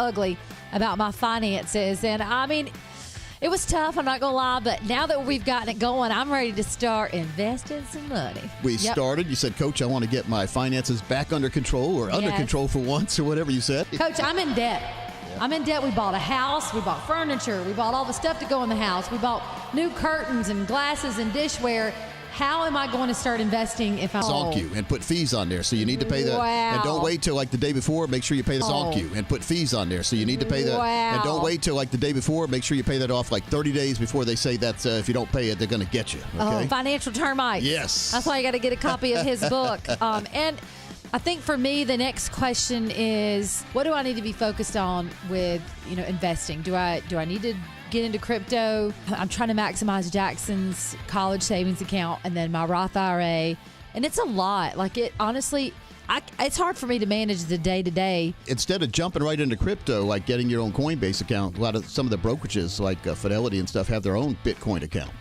ugly about my finances. And I mean, it was tough, I'm not going to lie, but now that we've gotten it going, I'm ready to start investing some money. We started, you said, Coach, I want to get my finances back under control or under control for once or whatever you said. Coach, I'm in debt. I'm in debt. We bought a house. We bought furniture. We bought all the stuff to go in the house. We bought new curtains and glasses and dishware. How am I going to start investing if I'm zonk you and put fees on there, so you need to pay that. And don't wait till like the day before. Make sure you pay the zonk you and put fees on there, so you need to pay that. And don't wait till like the day before. Make sure you pay that off like 30 days before they say that if you don't pay it, they're going to get you. Okay? Financial termites. Yes. That's why you got to get a copy of his book. And I think for me, the next question is, what do I need to be focused on with, investing? Do I need to get into crypto? I'm trying to maximize Jackson's college savings account and then my Roth IRA. And it's a lot. Like, it honestly, it's hard for me to manage the day-to-day. Instead of jumping right into crypto, like getting your own Coinbase account, some of the brokerages like Fidelity and stuff have their own Bitcoin account.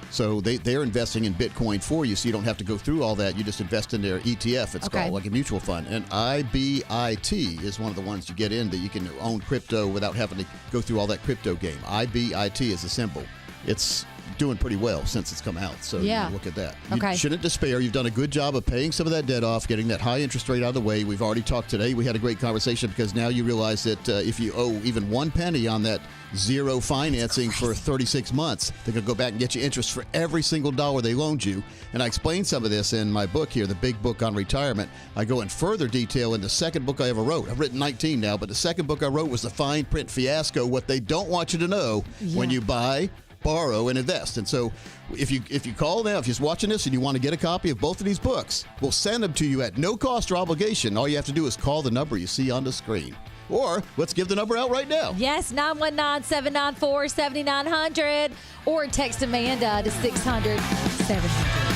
So they're investing in Bitcoin for you, so you don't have to go through all that. You just invest in their ETF, it's called, like a mutual fund. And IBIT is one of the ones you get in that you can own crypto without having to go through all that crypto game. IBIT is a symbol. It's doing pretty well since it's come out. So look at that. You shouldn't despair. You've done a good job of paying some of that debt off, getting that high interest rate out of the way. We've already talked today. We had a great conversation because now you realize that if you owe even 1 penny on that zero financing for 36 months, they're going to go back and get you interest for every single dollar they loaned you. And I explained some of this in my book here, the big book on retirement. I go in further detail in the second book I ever wrote. I've written 19 now, but the second book I wrote was the fine print fiasco, what they don't want you to know when you buy, borrow, and invest. And so if you call now, if you're watching this and you want to get a copy of both of these books, we'll send them to you at no cost or obligation. All you have to do is call the number you see on the screen. Or let's give the number out right now. Yes, 919-794-7900. Or text Amanda to 600-700.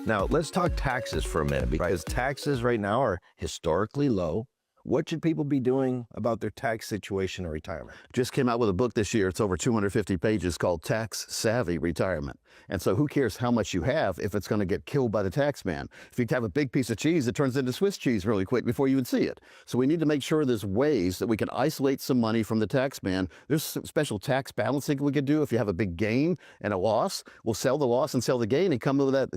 Now, let's talk taxes for a minute, because taxes right now are historically low. What should people be doing about their tax situation in retirement? Just came out with a book this year. It's over 250 pages called Tax Savvy Retirement. And so who cares how much you have if it's going to get killed by the tax man? If you have a big piece of cheese, it turns into Swiss cheese really quick before you would see it. So we need to make sure there's ways that we can isolate some money from the tax man. There's special tax balancing we could do. If you have a big gain and a loss, we'll sell the loss and sell the gain and come with that,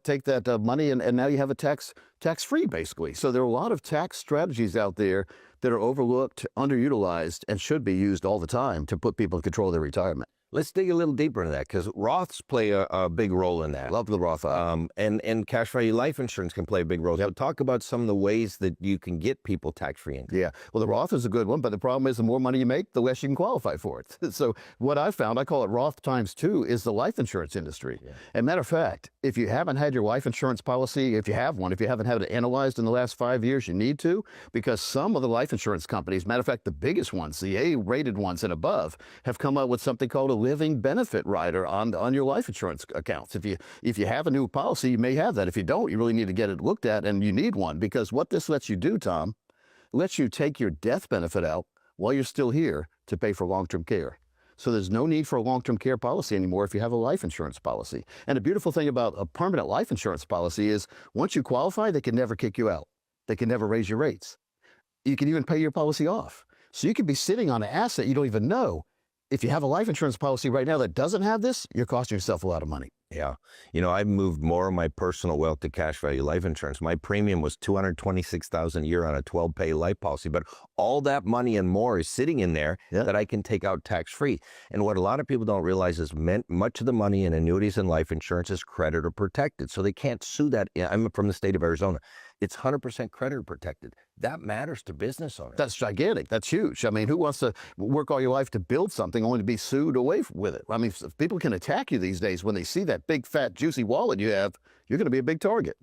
take that money, and now you have a tax-free, basically. So there are a lot of tax strategies out there that are overlooked, underutilized, and should be used all the time to put people in control of their retirement. Let's dig a little deeper into that, because Roths play a big role in that. Love the Roth. And cash value life insurance can play a big role. So talk about some of the ways that you can get people tax-free income. Yeah, well, the Roth is a good one, but the problem is the more money you make, the less you can qualify for it. So what I found, I call it Roth times 2, is the life insurance industry. Yeah. And matter of fact, if you haven't had your life insurance policy, if you have one, if you haven't had it analyzed in the last 5 years, you need to, because some of the life insurance companies, matter of fact, the biggest ones, the A-rated ones and above, have come up with something called a living benefit rider on your life insurance accounts. If you have a new policy, you may have that. If you don't, you really need to get it looked at, and you need one, because what this lets you do, Tom, lets you take your death benefit out while you're still here to pay for long-term care. So there's no need for a long-term care policy anymore if you have a life insurance policy. And the beautiful thing about a permanent life insurance policy is once you qualify, they can never kick you out. They can never raise your rates. You can even pay your policy off. So you could be sitting on an asset you don't even know. If you have a life insurance policy right now that doesn't have this, you're costing yourself a lot of money. Yeah. I've moved more of my personal wealth to cash value life insurance. My premium was $226,000 a year on a 12-pay life policy, but all that money and more is sitting in there that I can take out tax-free. And what a lot of people don't realize is much of the money in annuities and life insurance is creditor protected, so they can't sue that. I'm from the state of Arizona. It's 100% creditor protected. That matters to business owners. That's gigantic. That's huge. I mean, who wants to work all your life to build something only to be sued away with it? I mean, if people can attack you these days when they see that big, fat, juicy wallet you have, you're going to be a big target.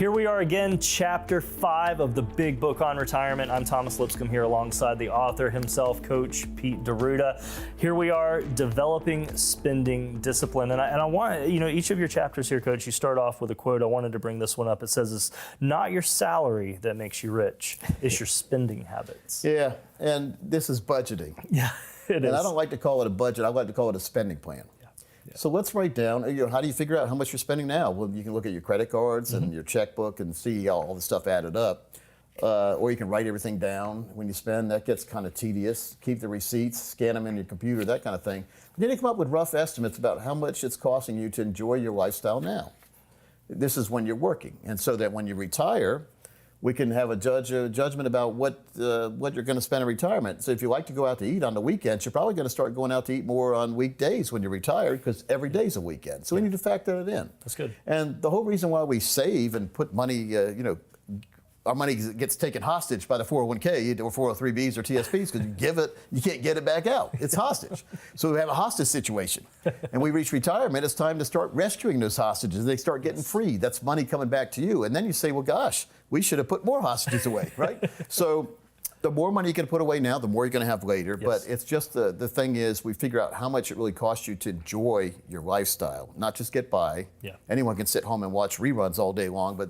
Here we are again, chapter 5 of the big book on retirement. I'm Thomas Lipscomb here alongside the author himself, Coach Pete D'Arruda. Here we are, developing spending discipline. And I want, each of your chapters here, Coach, you start off with a quote. I wanted to bring this one up. It says, it's not your salary that makes you rich, it's your spending habits. Yeah, and this is budgeting. Yeah, it is. And I don't like to call it a budget. I like to call it a spending plan. Yeah. So let's write down, how do you figure out how much you're spending now? Well, you can look at your credit cards and your checkbook and see all the stuff added up. Or you can write everything down when you spend. That gets kind of tedious. Keep the receipts, scan them in your computer, that kind of thing. Then you come up with rough estimates about how much it's costing you to enjoy your lifestyle now. This is when you're working. And so that when you retire, we can have a judgment about what you're going to spend in retirement. So if you like to go out to eat on the weekends, you're probably going to start going out to eat more on weekdays when you're retired, because every day's a weekend. So we need to factor that in. That's good. And the whole reason why we save and put money, our money gets taken hostage by the 401k or 403bs or TSPs, because you give it, you can't get it back out. It's hostage. So we have a hostage situation. And we reach retirement, it's time to start rescuing those hostages. They start getting freed. That's money coming back to you. And then you say, well, gosh, we should have put more hostages away, right? So the more money you can put away now, the more you're going to have later. Yes. But it's just the thing is, we figure out how much it really costs you to enjoy your lifestyle, not just get by. Yeah. Anyone can sit home and watch reruns all day long, but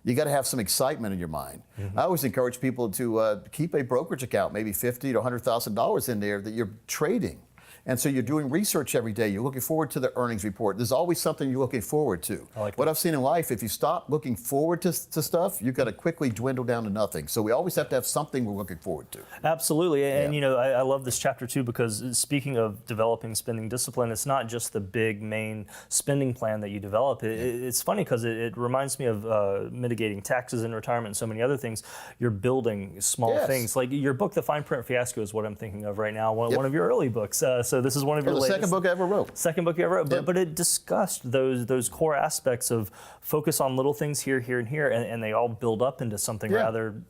you got to have some excitement in your mind. I always encourage people to keep a brokerage account, maybe $50,000 to $100,000 in there that you're trading. And so you're doing research every day. You're looking forward to the earnings report. There's always something you're looking forward to. What I've seen in life, if you stop looking forward to stuff, you've got to quickly dwindle down to nothing. So we always have to have something we're looking forward to. Absolutely. And, I love this chapter, too, because speaking of developing spending discipline, it's not just the big main spending plan that you develop. It's funny because it reminds me of mitigating taxes in retirement and so many other things. You're building small things. Like your book, The Fine Print Fiasco, is what I'm thinking of right now, one of your early books. So this is one of your latest. The second book I ever wrote. Second book you ever wrote. But it discussed those core aspects of focus on little things here, and here, and they all build up into something rather,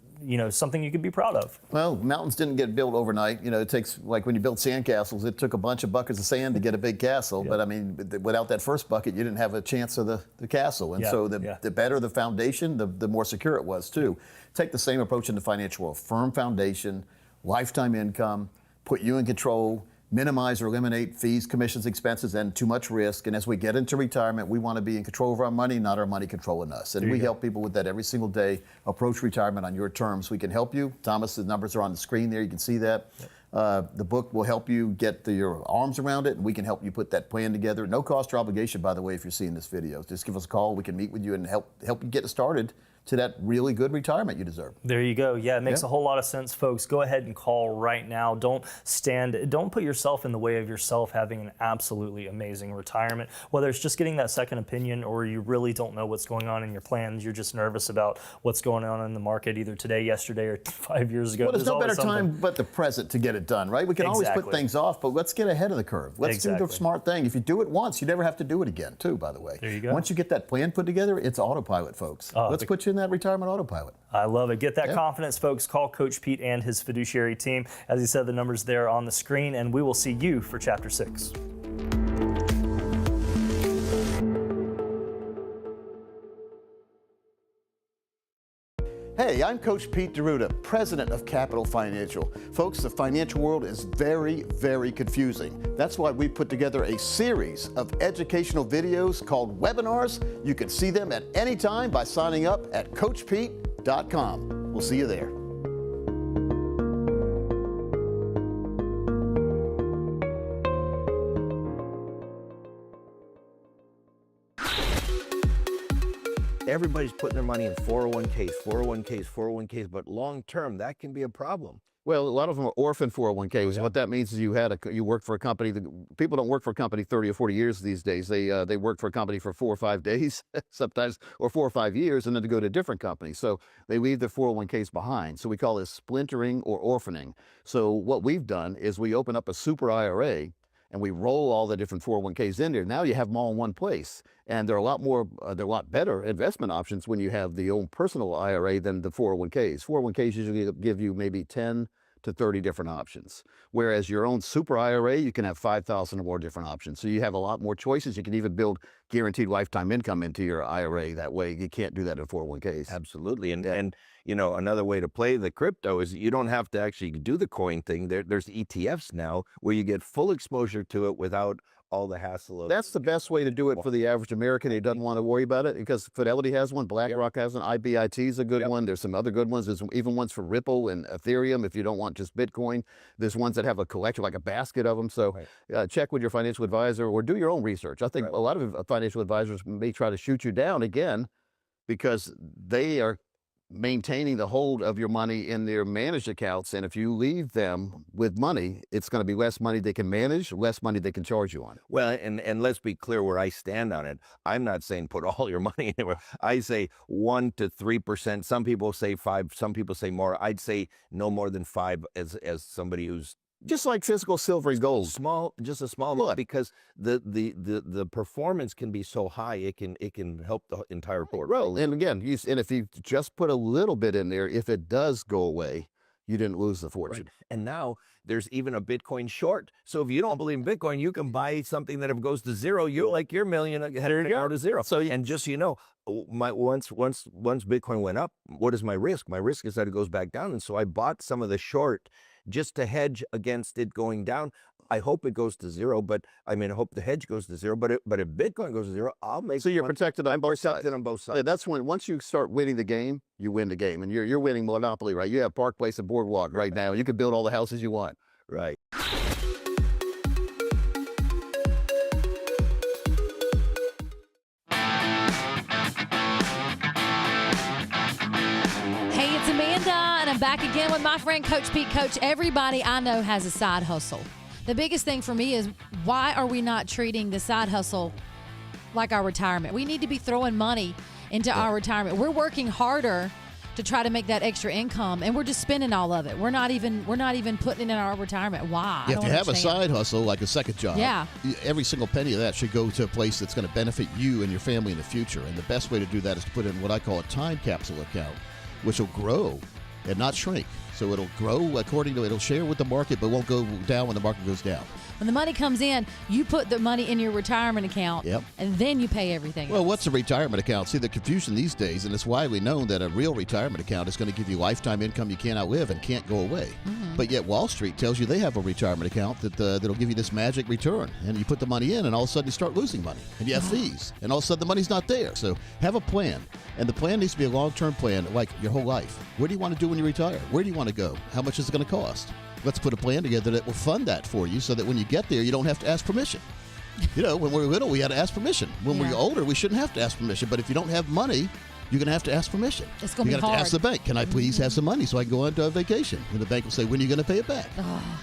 something you could be proud of. Well, mountains didn't get built overnight. It takes, like when you build sandcastles, it took a bunch of buckets of sand to get a big castle. But I mean, without that first bucket, you didn't have a chance of the castle. And so the better the foundation, the more secure it was too. Take the same approach in the financial world. Firm foundation, lifetime income, put you in control, minimize or eliminate fees, commissions, expenses, and too much risk. And as we get into retirement, we want to be in control of our money, not our money controlling us. And we help people with that every single day. Approach retirement on your terms. We can help you. Thomas, the numbers are on the screen there. You can see that. The book will help you get your arms around it, and we can help you put that plan together. No cost or obligation, by the way, if you're seeing this video. Just give us a call. We can meet with you and help you get started to that really good retirement you deserve. There you go. Yeah, it makes a whole lot of sense, folks. Go ahead and call right now. Don't put yourself in the way of yourself having an absolutely amazing retirement. Whether it's just getting that second opinion, or you really don't know what's going on in your plans, you're just nervous about what's going on in the market either today, yesterday, or 5 years ago. Well, there's no better time but the present to get it done, right? We can always put things off, but let's get ahead of the curve. Let's do the smart thing. If you do it once, you never have to do it again, too, by the way. There you go. Once you get that plan put together, it's autopilot, folks. Let's put you in that retirement autopilot. I love it. Get that confidence, folks. Call Coach Pete and his fiduciary team. As he said, the number's there on the screen, and we will see you for Chapter 6. Hey, I'm Coach Pete D'Arruda, president of Capital Financial. Folks, the financial world is very, very confusing. That's why we put together a series of educational videos called webinars. You can see them at any time by signing up at CoachPete.com. We'll see you there. Everybody's putting their money in 401ks, but long term, that can be a problem. Well, a lot of them are orphan 401ks. What that means is you work for a company. People don't work for a company 30 or 40 years these days. They work for a company for 4 or 5 days, sometimes, or 4 or 5 years, and then to go to a different company. So they leave their 401ks behind. So we call this splintering or orphaning. So what we've done is we open up a super IRA, and we roll all the different 401ks in there. Now you have them all in one place. And they're a lot better investment options when you have the own personal IRA than the 401ks. 401ks usually give you maybe 10 to 30 different options. Whereas your own super IRA, you can have 5,000 or more different options. So you have a lot more choices. You can even build guaranteed lifetime income into your IRA. That way you can't do that in 401ks. Absolutely. And you know, another way to play the crypto is you don't have to actually do the coin thing. There's ETFs now where you get full exposure to it without all the hassle of. That's the best way to do it for the average American. He doesn't want to worry about it because Fidelity has one, BlackRock has one, IBIT is a good one. There's some other good ones. There's even ones for Ripple and Ethereum if you don't want just Bitcoin. There's ones that have a collection, like a basket of them. So check with your financial advisor or do your own research. I think a lot of financial advisors may try to shoot you down again because they are maintaining the hold of your money in their managed accounts. And if you leave them with money, it's going to be less money they can manage, less money they can charge you on. Well, and let's be clear where I stand on it. I'm not saying put all your money anywhere. I say 1 to 3%. Some people say 5, some people say more. I'd say no more than 5 as somebody who's just like physical silver and gold. Just a small amount, because the performance can be so high, it can help the entire portfolio. And again, and if you just put a little bit in there, if it does go away, you didn't lose the fortune. Right. And now there's even a Bitcoin short. So if you don't believe in Bitcoin, you can buy something that if it goes to zero, you're like your million headed out to zero. So, and just so you know, once Bitcoin went up, what is my risk? My risk is that it goes back down. And so I bought some of the short just to hedge against it going down. I hope it goes to zero, but I mean, I hope the hedge goes to zero. But if Bitcoin goes to zero, I'll make. So you're protected on both sides. On both sides. That's when once you start winning the game, you win the game, and you're winning Monopoly, right? You have Park Place and Boardwalk right now. You can build all the houses you want. Right. Hey, it's Amanda, and I'm back again with my friend Coach Pete. Coach, everybody I know has a side hustle. The biggest thing for me is, why are we not treating the side hustle like our retirement? We need to be throwing money into our retirement. We're working harder to try to make that extra income, and we're just spending all of it. We're not even putting it in our retirement. Why? If you have a side hustle, like a second job, every single penny of that should go to a place that's going to benefit you and your family in the future. And the best way to do that is to put in what I call a time capsule account, which will grow and not shrink. So it'll grow it'll share with the market, but won't go down when the market goes down. When the money comes in, you put the money in your retirement account, and then you pay everything else. What's a retirement account? See, the confusion these days, and it's widely known that a real retirement account is going to give you lifetime income you can't outlive and can't go away. Mm-hmm. But yet Wall Street tells you they have a retirement account that'll give you this magic return. And you put the money in, and all of a sudden you start losing money. And you have fees. And all of a sudden the money's not there. So have a plan. And the plan needs to be a long-term plan, like your whole life. What do you want to do when you retire? Where do you want to go? How much is it going to cost? Let's put a plan together that will fund that for you so that when you get there, you don't have to ask permission. You know, when we were little, we had to ask permission. When we're older, we shouldn't have to ask permission. But if you don't have money, you're going to have to ask permission. It's going to be hard. You got to ask the bank, can I please have some money so I can go on to a vacation? And the bank will say, when are you going to pay it back?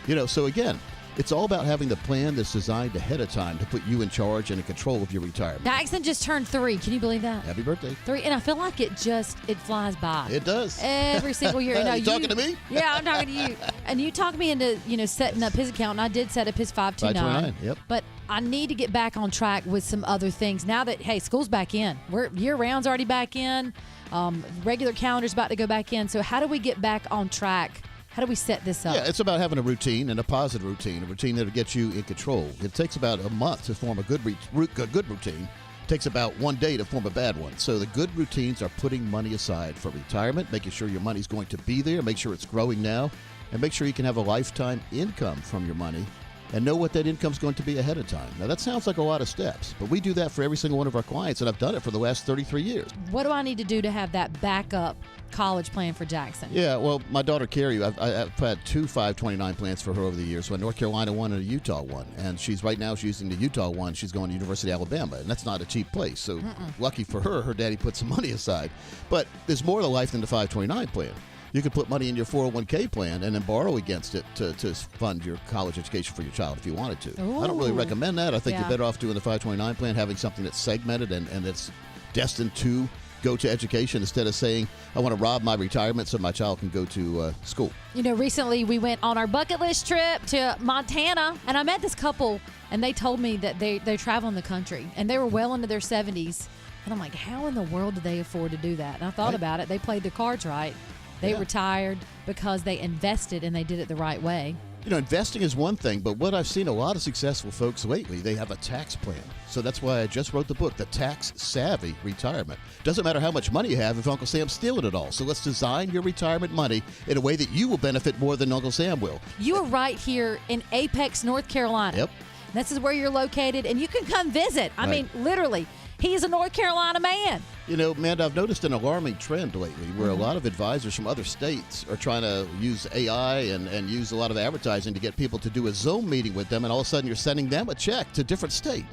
You know, so again, it's all about having the plan that's designed ahead of time to put you in charge and in control of your retirement. Jackson just turned 3. Can you believe that? Happy birthday. 3. And I feel like it flies by. It does. Every single year. You talking to me? Yeah, I'm talking to you. And you talked me into, setting up his account, and I did set up his 529. Yep. But I need to get back on track with some other things now that, hey, school's back in. Year-round's already back in. Regular calendar's about to go back in. So how do we get back on track? How do we set this up? Yeah, it's about having a routine, and a positive routine, a routine that'll get you in control. It takes about a month to form a good routine. It takes about 1 day to form a bad one. So the good routines are putting money aside for retirement, making sure your money's going to be there, make sure it's growing now, and make sure you can have a lifetime income from your money and know what that income's going to be ahead of time. Now, that sounds like a lot of steps, but we do that for every single one of our clients, and I've done it for the last 33 years. What do I need to do to have that backup college plan for Jackson? Yeah, well, my daughter, Carrie, I've had 2 529 plans for her over the years, so a North Carolina one and a Utah one, and she's using the Utah one. She's going to University of Alabama, and that's not a cheap place, so lucky for her daddy put some money aside. But there's more to life than the 529 plan. You could put money in your 401k plan and then borrow against it to fund your college education for your child if you wanted to. Ooh. I don't really recommend that. I think you're better off doing the 529 plan, having something that's segmented and that's destined to go to education instead of saying, I want to rob my retirement so my child can go to school. Recently we went on our bucket list trip to Montana, and I met this couple, and they told me that they travel in the country, and they were well into their 70s. And I'm like, how in the world do they afford to do that? And I thought about it. They played their cards right. They retired because they invested and they did it the right way. Investing is one thing, but what I've seen a lot of successful folks lately, they have a tax plan. So that's why I just wrote the book, The Tax Savvy Retirement. Doesn't matter how much money you have if Uncle Sam's stealing it all. So let's design your retirement money in a way that you will benefit more than Uncle Sam will. You are right here in Apex, North Carolina. Yep. This is where you're located, and you can come visit. I mean, literally, he's a North Carolina man. Amanda, I've noticed an alarming trend lately where a lot of advisors from other states are trying to use AI and use a lot of advertising to get people to do a Zoom meeting with them, and all of a sudden you're sending them a check to a different state.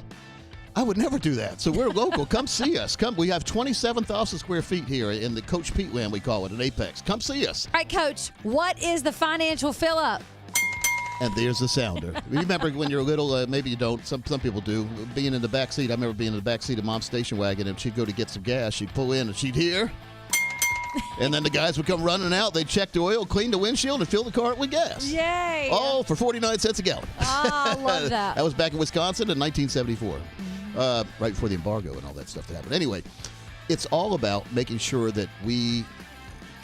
I would never do that. So we're local. Come see us. We have 27,000 square feet here in the Coach Pete land, we call it, in Apex. Come see us. All right, Coach, what is the financial fill-up? And there's the sounder. Remember when you're little, maybe you don't, some people do, being in the back seat. I remember being in the back seat of Mom's station wagon, and she'd go to get some gas. She'd pull in, and she'd hear. And then the guys would come running out. They'd check the oil, clean the windshield, and fill the car with gas. Yay. All for 49 cents a gallon. I love that. That was back in Wisconsin in 1974, right before the embargo and all that stuff that happened. Anyway, it's all about making sure that we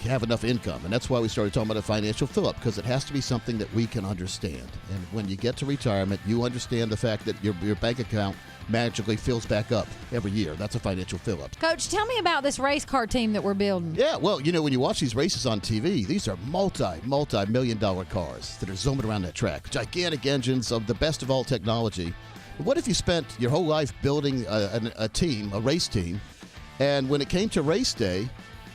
have enough income, and that's why we started talking about a financial fill-up, because it has to be something that we can understand. And when you get to retirement, you understand the fact that your bank account magically fills back up every year. That's a financial fill-up. Coach, tell me about this race car team that we're building. Yeah, well, when you watch these races on TV, these are multi-million-dollar cars that are zooming around that track. Gigantic engines of the best of all technology. But what if you spent your whole life building a team, a race team, and when it came to race day,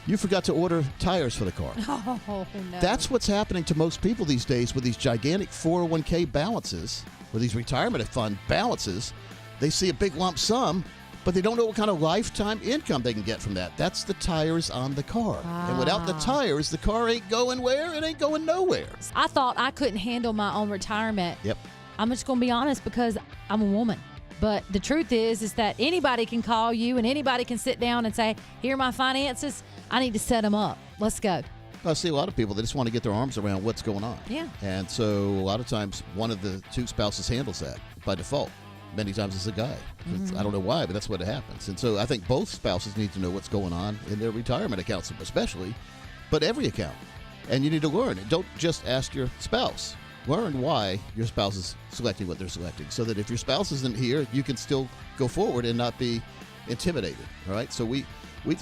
you forgot to order tires for the car? Oh, no. That's what's happening to most people these days with these gigantic 401k balances, or these retirement fund balances. They see a big lump sum, but they don't know what kind of lifetime income they can get from that. That's the tires on the car. And without the tires, the car ain't going where? It ain't going nowhere. I thought I couldn't handle my own retirement. Yep. I'm just going to be honest because I'm a woman. But the truth is that anybody can call you and anybody can sit down and say, here are my finances. I need to set them up. Let's go. I see a lot of people that just want to get their arms around what's going on. Yeah. And so a lot of times one of the two spouses handles that by default. Many times it's a guy. I don't know why, but that's what happens. And so I think both spouses need to know what's going on in their retirement accounts especially, but every account. And you need to learn. Don't just ask your spouse. Learn why your spouse is selecting what they're selecting, so that if your spouse isn't here, you can still go forward and not be intimidated. All right. So we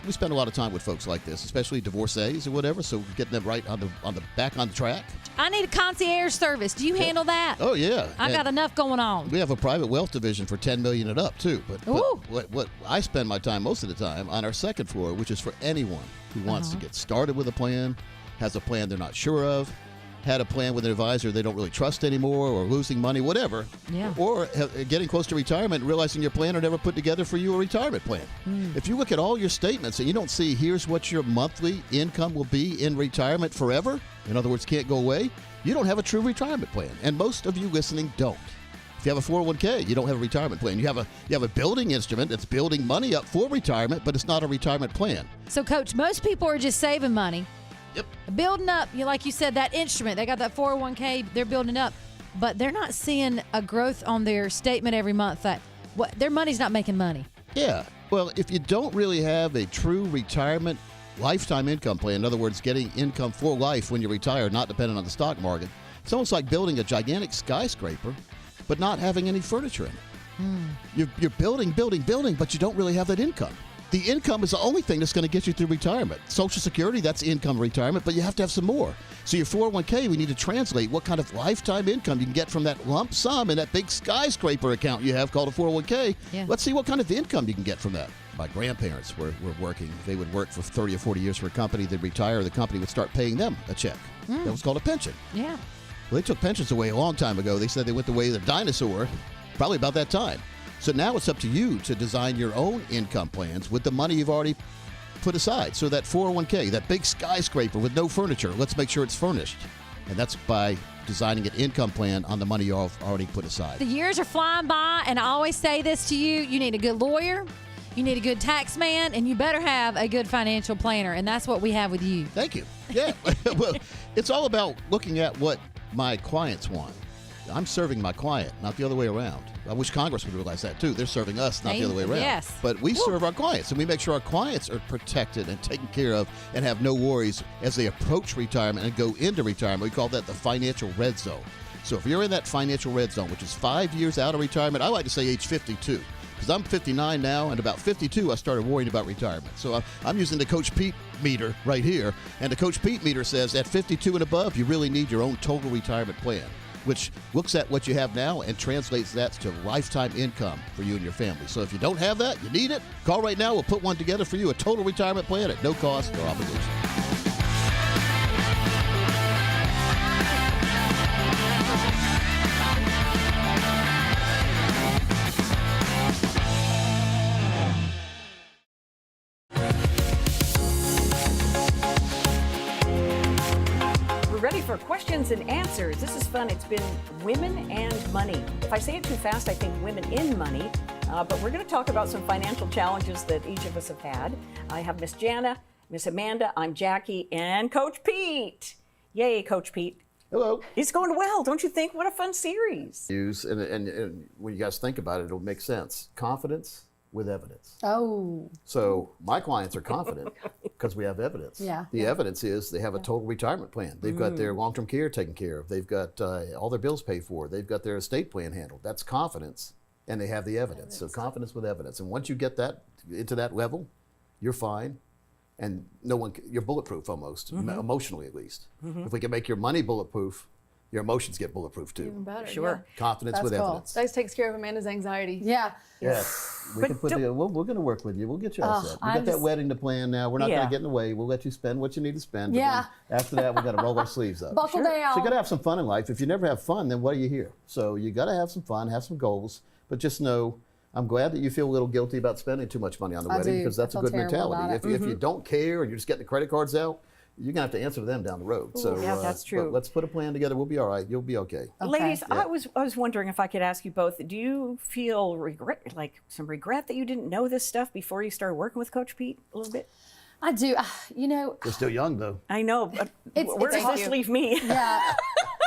spend a lot of time with folks like this, especially divorcees or whatever. So getting them right on the back on the track. I need a concierge service. Do you handle that? Oh yeah. I got enough going on. We have a private wealth division for $10 million and up too. But what I spend my time most of the time on our second floor, which is for anyone who wants to get started with a plan, has a plan they're not sure of, had a plan with an advisor they don't really trust anymore, or losing money, whatever. Yeah. Or getting close to retirement and realizing your planner never put together for you a retirement plan. If you look at all your statements and you don't see here's what your monthly income will be in retirement forever, in other words, can't go away, you don't have a true retirement plan. And most of you listening don't. If you have a 401k, you don't have a retirement plan. You have a building instrument that's building money up for retirement, but it's not a retirement plan. So, Coach, most people are just saving money. Yep. Building up, like you said, that instrument. They got that 401k, they're building up, but they're not seeing a growth on their statement every month that their money's not making money. Yeah. Well, if you don't really have a true retirement lifetime income plan, in other words, getting income for life when you retire, not dependent on the stock market, it's almost like building a gigantic skyscraper, but not having any furniture in it. You're building, but you don't really have that income. The income is the only thing that's going to get you through retirement. Social Security, that's income retirement, but you have to have some more. So your 401k, we need to translate what kind of lifetime income you can get from that lump sum in that big skyscraper account you have called a 401k. Yeah. Let's see what kind of income you can get from that. My grandparents were working. They would work for 30 or 40 years for a company. They'd retire. The company would start paying them a check. That was called a pension. Yeah. Well, they took pensions away a long time ago. They said they went the way of the dinosaur, probably about that time. So now it's up to you to design your own income plans with the money you've already put aside. So that 401k, that big skyscraper with no furniture, let's make sure it's furnished. And that's by designing an income plan on the money you've already put aside. The years are flying by, and I always say this to you. You need a good lawyer, you need a good tax man, and you better have a good financial planner. And that's what we have with you. Thank you. Yeah. Well, it's all about looking at what my clients want. I'm serving my client, not the other way around. I wish Congress would realize that too. They're serving us, not the other way around. Yes. But we serve our clients, and we make sure our clients are protected and taken care of and have no worries as they approach retirement and go into retirement. We call that the financial red zone. So if you're in that financial red zone, which is 5 years out of retirement, I like to say age 52. Because I'm 59 now, and about 52, I started worrying about retirement. So I'm using the Coach Pete meter right here, and the Coach Pete meter says at 52 and above, you really need your own total retirement plan, which looks at what you have now and translates that to lifetime income for you and your family. So if you don't have that, you need it, call right now. We'll put one together for you, a total retirement plan at no cost or obligation. For questions and answers. This is fun. It's been women and money. If I say it too fast, I think women in money. But we're going to talk about some financial challenges that each of us have had. I have Miss Jana, Miss Amanda, I'm Jackie, and Coach Pete. Yay, Coach Pete. Hello. It's going well, don't you think? What a fun series. And when you guys think about it, it'll make sense. Confidence with evidence. Oh. So my clients are confident because we have evidence. Yeah. The evidence is they have a total retirement plan. They've got their long-term care taken care of. They've got all their bills paid for. They've got their estate plan handled. That's confidence, and they have the evidence. So confidence with evidence. And once you get that into that level, you're fine. And you're bulletproof almost, emotionally at least. If we can make your money bulletproof, your emotions get bulletproof too. Even better. Sure. Yeah. Confidence That's with cool. evidence. That takes care of Amanda's anxiety. Yeah. Yes. We can put we're going to work with you. We'll get you all set. We I'm got that just- wedding to plan now. We're not going Yeah. to get in the way. We'll let you spend what you need to spend. But Yeah. then after that, we got to roll our sleeves up. Buckle down. So you got to have some fun in life. If you never have fun, then what are you here? So you got to have some fun, have some goals, but just know I'm glad that you feel a little guilty about spending too much money on the I wedding do. because that's I a feel good terrible mentality. about it. If you don't care and you're just getting the credit cards out, you're going to have to answer to them down the road. So yeah, that's true. But let's put a plan together. We'll be all right. You'll be okay. Ladies, Yeah. I was wondering if I could ask you both, do you feel some regret that you didn't know this stuff before you started working with Coach Pete a little bit? I do. You know, You're still young, though. I know, but where does hard. this leave me? yeah.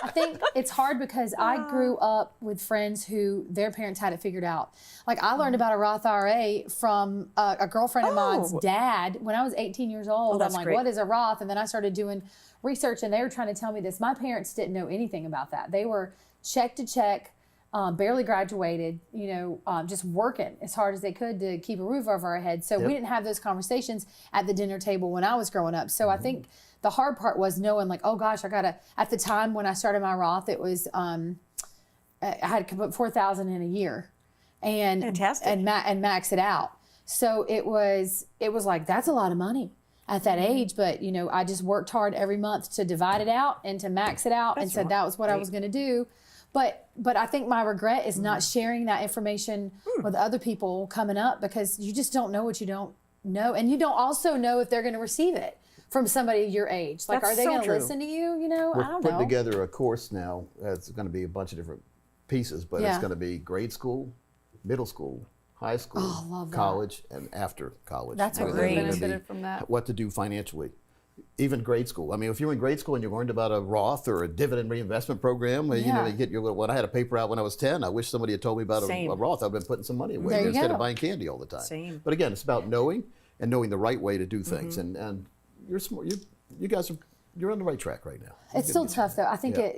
I think it's hard because I grew up with friends who their parents had it figured out. Like I learned about a Roth IRA from a girlfriend of mine's dad when I was 18 years old. I'm that's like, great. what is a Roth? And then I started doing research and they were trying to tell me this. My parents didn't know anything about that. They were check to check, barely graduated, just working as hard as they could to keep a roof over our heads. So we didn't have those conversations at the dinner table when I was growing up. So I think the hard part was knowing like, oh gosh, at the time when I started my Roth, it was, I had to put 4,000 in a year and, Fantastic. and max it out. So it was like, that's a lot of money at that age. But, I just worked hard every month to divide it out and to max it out and said that was what I was going to do. But I think my regret is not sharing that information with other people coming up because you just don't know what you don't know. And you don't also know if they're going to receive it from somebody your age. Like, That's are they so going to true. listen to you? I We're don't putting know. together a course now. It's going to be a bunch of different pieces, but it's Yeah. going to be grade school, middle school, high school, Oh, love that. college, and after college. That's Where a they're great- gonna be benefited from that. What to do financially. Even grade school. I mean, if you're in grade school and you learned about a Roth or a dividend reinvestment program, Yeah. you get your little. When I had a paper out when I was 10, I wish somebody had told me about Same. a Roth. I've been putting some money away There you instead go. of buying candy all the time. Same. But again, it's about knowing and knowing the right way to do things. And you're smart. You guys you're on the right track right now. It's still tough though. I think Yeah.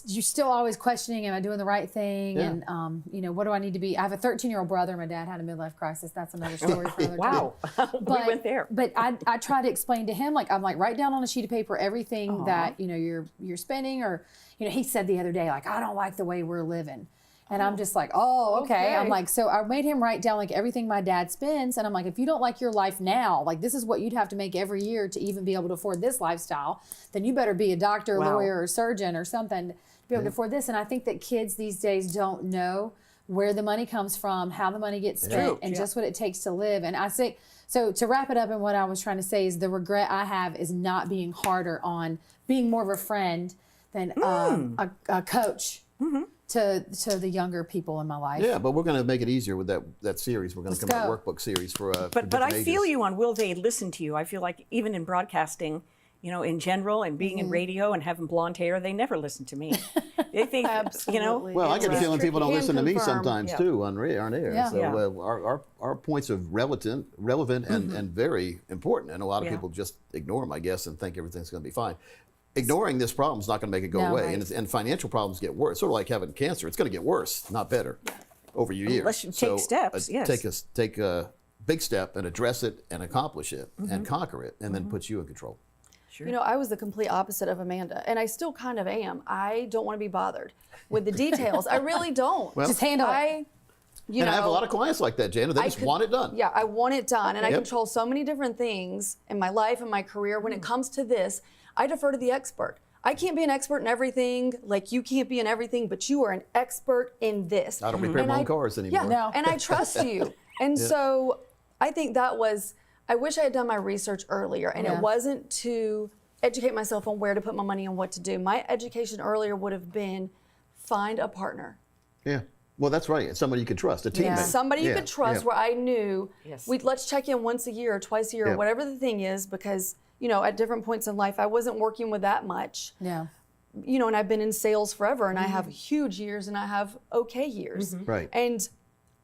you're still always questioning, am I doing the right thing? Yeah. And what do I need to be? I have a 13-year-old brother. My dad had a midlife crisis. That's another story for another time. Wow. We went there. But I try to explain to him, I'm like, write down on a sheet of paper everything that, you're spending or, he said the other day, like, I don't like the way we're living. And I'm just like, oh, okay. I'm like, so I made him write down like everything my dad spends. And I'm like, if you don't like your life now, like this is what you'd have to make every year to even be able to afford this lifestyle, then you better be a doctor, Wow. lawyer, or surgeon or something to be able to afford this. And I think that kids these days don't know where the money comes from, how the money gets spent, True. and Yeah. just what it takes to live. And I say, so to wrap it up, and what I was trying to say is the regret I have is not being harder on being more of a friend than a coach to the younger people in my life. Yeah, but we're going to make it easier with that series. We're going to Let's come out go. workbook series for. But I different feel ages. you on will they listen to you? I feel like even in broadcasting, you know, in general, and being in radio and having blonde hair, they never listen to me. They think, you know. Well, I get the feeling people don't listen to me sometimes Yeah. too on air. Yeah. So Yeah. our points are relevant and very important, and a lot of people just ignore them, I guess, and think everything's going to be fine. Ignoring this problem is not going to make it go No, away, right. and financial problems get worse. Sort of like having cancer, it's going to get worse, not better, over your years. Unless you take steps, yes. Take a big step and address it and accomplish it and conquer it, and then put you in control. You know, I was the complete opposite of Amanda, and I still kind of am. I don't want to be bothered with the details. I really don't. Well, Just handle it. I have a lot of clients like that, Jana. They just want it done. Yeah, I want it done, and I Yep. control so many different things in my life and my career. When it comes to this, I defer to the expert. I can't be an expert in everything, like you can't be in everything, but you are an expert in this. I don't repair my own cars anymore. Yeah, No. and I trust you. And so I think that was, I wish I had done my research earlier, and Yeah. it wasn't to educate myself on where to put my money and what to do. My education earlier would have been find a partner. Yeah. Well, that's right. It's somebody you could trust, a teammate. Somebody you Yeah, could trust yeah. where I knew Yes. let's check in once a year or twice a year Yeah. or whatever the thing is, because, you know, at different points in life, I wasn't working with that much. Yeah. You know, and I've been in sales forever, and I have huge years and I have okay years. Right. And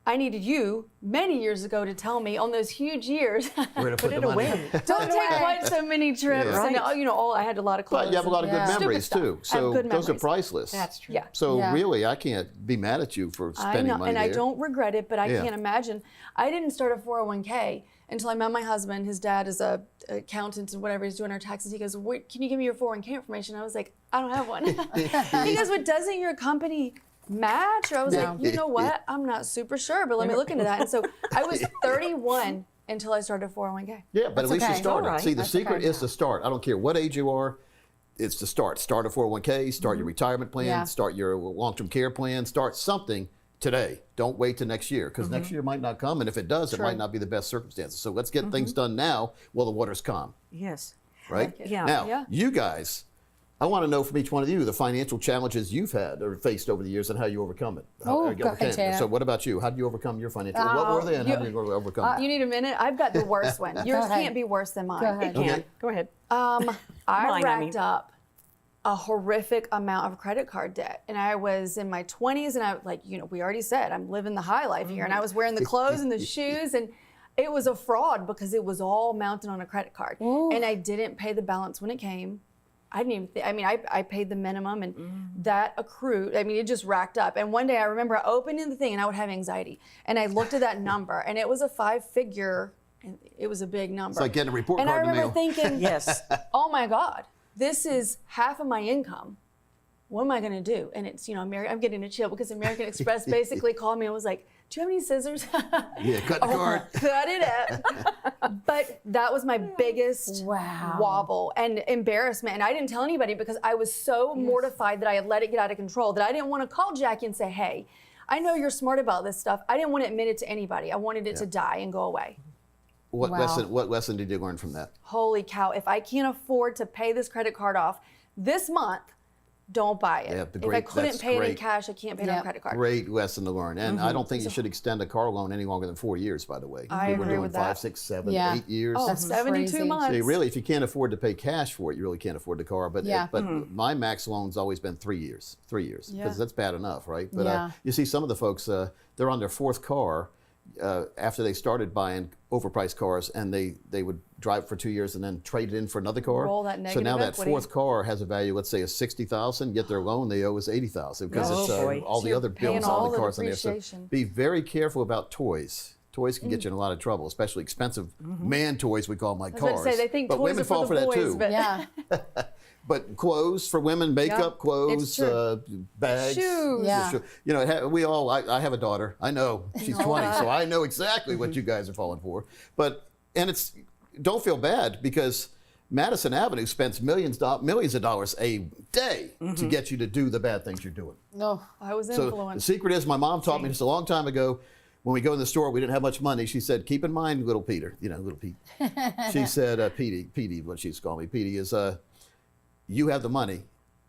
I needed you many years ago to tell me on those huge years, Where to put it the money. away. don't take quite so many trips. Yeah. And, you know, I had a lot of clothes. But you have a lot of good Yeah. memories Stupid too. stuff. I have So good those are memories. priceless. That's true. Yeah. So Yeah. really, I can't be mad at you for I spending know, money and I there. don't regret it, but I Yeah. can't imagine. I didn't start a 401k until I met my husband. His dad is a accountant and whatever, he's doing our taxes. He goes, "Wait, can you give me your 401k information?" I was like, "I don't have one." He goes, "Well, doesn't your company match?" Or I was No. like, "You know what? I'm not super sure, but let me look into that." And so I was 31 until I started a 401k. Yeah, but at least okay. you started. All right. See, the That's secret okay. is to start. I don't care what age you are. It's to start. Start a 401k, start your retirement plan, Yeah. start your long-term care plan, start something today. Don't wait till next year, because next year might not come, and if it does, it might not be the best circumstances. So let's get things done now while the water's calm, Yes. right? Yeah. Now, Yeah. you guys, I want to know from each one of you the financial challenges you've had or faced over the years and how you overcome it. Oh, How you go ahead, overcame it. Tana. So what about you? How did you overcome your financial? What were they, and how did you overcome them? You need a minute? I've got the worst one. Yours ahead. can't be worse than mine. Go ahead. Yeah. Okay. Go ahead. I Mine, I racked mean. up a horrific amount of credit card debt. And I was in my 20s, and I, like, you know, we already said, I'm living the high life here. And I was wearing the clothes and the shoes, and it was a fraud because it was all mounted on a credit card. And I didn't pay the balance when it came. I didn't even I mean, I paid the minimum, and that accrued. I mean, it just racked up. And one day I remember opening the thing, and I would have anxiety. And I looked at that number, and it was a 5-figure, and it was a big number. It's like getting a report and card in I the remember mail. thinking, Yes. oh my God, this is half of my income. What am I going to do? And it's, you know, I'm getting a chill because American Express basically called me and was like, "Do you have any scissors?" Yeah, cut the card. Cut it up. But that was my biggest Wow. wobble and embarrassment. And I didn't tell anybody because I was so mortified that I had let it get out of control that I didn't want to call Jackie and say, "Hey, I know you're smart about this stuff." I didn't want to admit it to anybody. I wanted it to die and go away. What Wow. lesson did you learn from that? Holy cow, if I can't afford to pay this credit card off this month, don't buy it. Yeah, If I great. couldn't That's pay it in great. cash, I can't pay it on Yep. a credit card. Great lesson to learn. And I don't think you should extend a car loan any longer than 4 years, by the way. I People are agree doing with 5, that. 6, 7, Yeah. 8 years. Oh, That's 72 crazy. months. So really, if you can't afford to pay cash for it, you really can't afford the car. But Yeah. my max loan's always been 3 years. 3 years, because Yeah. that's bad enough, right? But Yeah. you see some of the folks, they're on their 4th car after they started buying overpriced cars, and they would drive for 2 years and then trade it in for another car. Roll that So now negative that equity. 4th car has a value, let's say, of $60,000. Yet their loan they owe is $80,000 because Oh, it's boy. all So the you're other paying bills all on the the cars on there. So depreciation. be very careful about toys. Toys can get you in a lot of trouble, especially expensive man toys, we call them, like I was about cars. to say, they think but toys women are for fall the for that boys, too. but Yeah. But clothes for women, makeup, it's clothes, true. bags. Shoes. Yeah. You know, we all, I have a daughter. I know she's 20, so I know exactly what you guys are falling for. And don't feel bad, because Madison Avenue spends millions of dollars a day to get you to do the bad things you're doing. No. I was So the influenced. secret is, my mom taught me this a long time ago. When we go in the store, we didn't have much money. She said, "Keep in mind, little Peter," little Pete. She said, Petey, what she's calling me, Petey, is you have the money,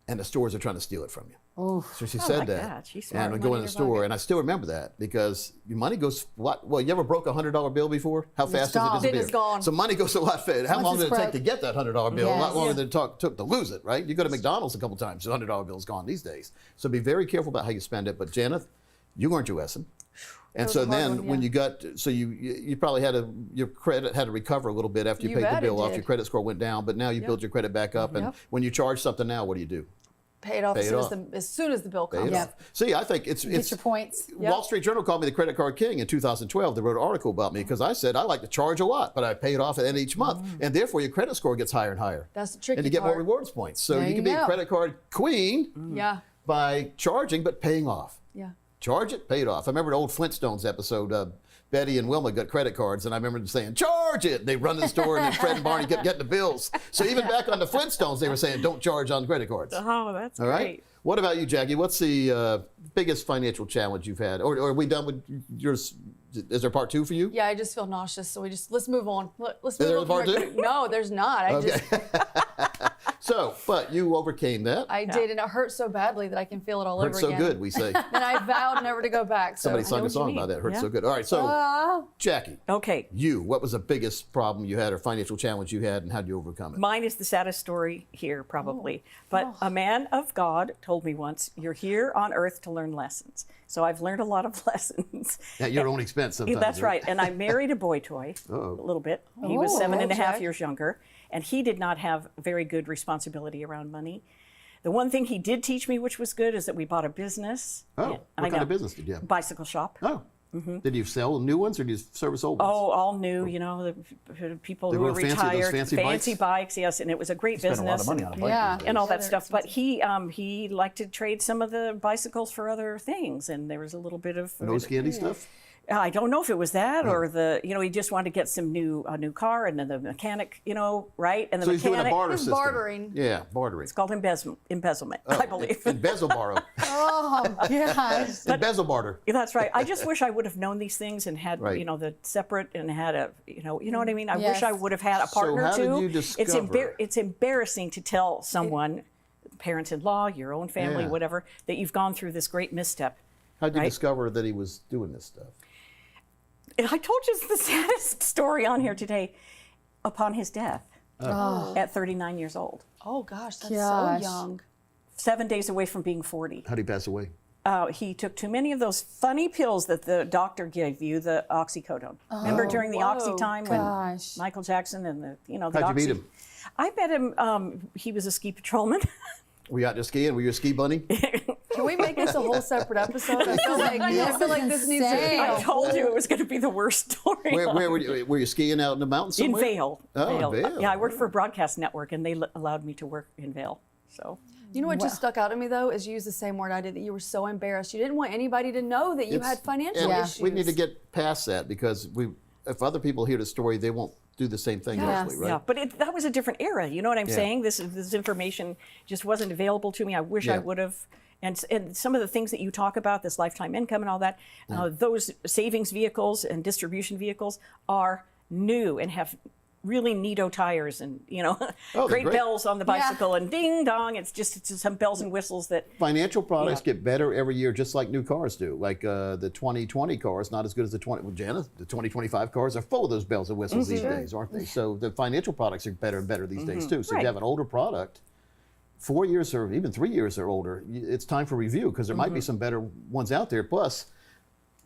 and the stores are trying to steal it from you. Oh, So she I said like that. that. She's smart. And we Money go in in the your store, pocket. and I still remember that because your money goes what? Well, you ever broke a $100 bill before? How fast does gone. it disappear? It is gone. So money goes a lot faster. How Once long it's did it take broke. to get that $100 bill? A lot Yes. longer than it took to lose it, right? You go to McDonald's a couple times, the $100 bill is gone these days. So be very careful about how you spend it. But Janet, you learned your lesson. And was so a hard then one, when yeah. you got, so you probably your credit had to recover a little bit after you You paid the bet it bill off. did. Your credit score went down, but now you build your credit back up. And Yep. when you charge something now, what do? Pay it off Pay as it soon off. as soon as the bill Pay comes. it off. See, I think it's get your points. Wall Street Journal called me the credit card king in 2012. They wrote an article about me because I said I like to charge a lot, but I pay it off at the end of each month, and therefore your credit score gets higher and higher. That's the tricky And you get more part. rewards points. So There you can you be a go. credit card queen Yeah. by charging but paying off. Yeah. Charge it, pay it off. I remember the old Flintstones episode. Betty and Wilma got credit cards, and I remember them saying, "Charge it!" They run to the store, and then Fred and Barney kept getting the bills. So even back on the Flintstones, they were saying, "Don't charge on credit cards." Oh, that's All right. great. What about you, Jackie? What's the biggest financial challenge you've had? Or are we done with yours? Is there part 2 for you? Yeah, I just feel nauseous, so let's move on. Let's Is move there on. a part from 2? No, there's not. So, but you overcame that. I did, and it hurt so badly that I can feel it all Hurt over so again. good, we say. And I vowed never to go back. So Somebody I sung know a what you song mean. about that. Hurt Yeah. so good. All right, so Jackie, Okay. what was the biggest problem you had or financial challenge you had, and how did you overcome it? Mine is the saddest story here, probably. But a man of God told me once, "You're here on earth to learn lessons." So I've learned a lot of lessons. At your own expense sometimes. That's right. And I married a boy toy a little bit. He was 7.5 years younger, and he did not have very good responsibility around money. The one thing he did teach me, which was good, is that we bought a business. Oh, Yeah, what I kind know. of business did you have? Bicycle shop. Oh. Did you sell new ones or did you service old ones? Oh, all new, you know, the people The who were real fancy- those retired. fancy bikes? Yes, and it was a great Spend business. a lot of money on a bike. Yeah. these days. And all that they're stuff, but he liked to trade some of the bicycles for other things, and there was a little bit of Nose candy stuff? I don't know if it was that or he just wanted to get a new car, and then the mechanic, right? And the So he's doing a mechanic, barter He's system. bartering. Yeah, bartering. it's called embezzlement, I believe. Embezzle borrow. Oh, gosh. Embezzle barter. That's right. I just wish I would have known these things and had, Right. the separate and had a, you know what I mean? I Yes. wish I would have had a partner how did too. you discover- It's embarrassing to tell someone, parents-in-law, your own family, Yeah. whatever, that you've gone through this great misstep. How did you Right. discover that he was doing this stuff? And I told you the saddest story on here today. Upon his death at 39 years old, Oh gosh, that's Gosh. so young. 7 days away from being 40. How did he pass away? He took too many of those funny pills that the doctor gave you, the oxycodone. Remember during the oxy whoa. time when Gosh. Michael Jackson and the the How'd you oxy. meet him? I met him. He was a ski patrolman. Were you out there skiing? Were you a ski bunny? Can we make this a whole separate episode? I feel like this needs to be. insane. I told you it was going to be the worst story. Where were you? Were you skiing out in the mountains in somewhere? Vail. Oh, Vail. Yeah, I worked for a broadcast network, and they allowed me to work in Vail. So You know what just stuck out to me though is you used the same word I did, that you were so embarrassed. You didn't want anybody to know that you It's- had financial and issues. We need to get past that because if other people hear the story, they won't do the same thing Yes. usually, right? yeah, but that was a different era. You know what I'm Yeah. saying? This information just wasn't available to me. I wish I Yeah. would have. And some of the things that you talk about, this lifetime income and all that, those savings vehicles and distribution vehicles are new and have really neato tires and Oh, they're great great. bells on the bicycle and ding dong. It's just some bells and whistles that. Financial products Yeah. get better every year, just like new cars do. Like the 2020 car is not as good as the 2025 cars are full of those bells and whistles these days, aren't they? So the financial products are better and better these days too. So if Right. you have an older product, 4 years or even 3 years or older, it's time for review because there might be some better ones out there. Plus,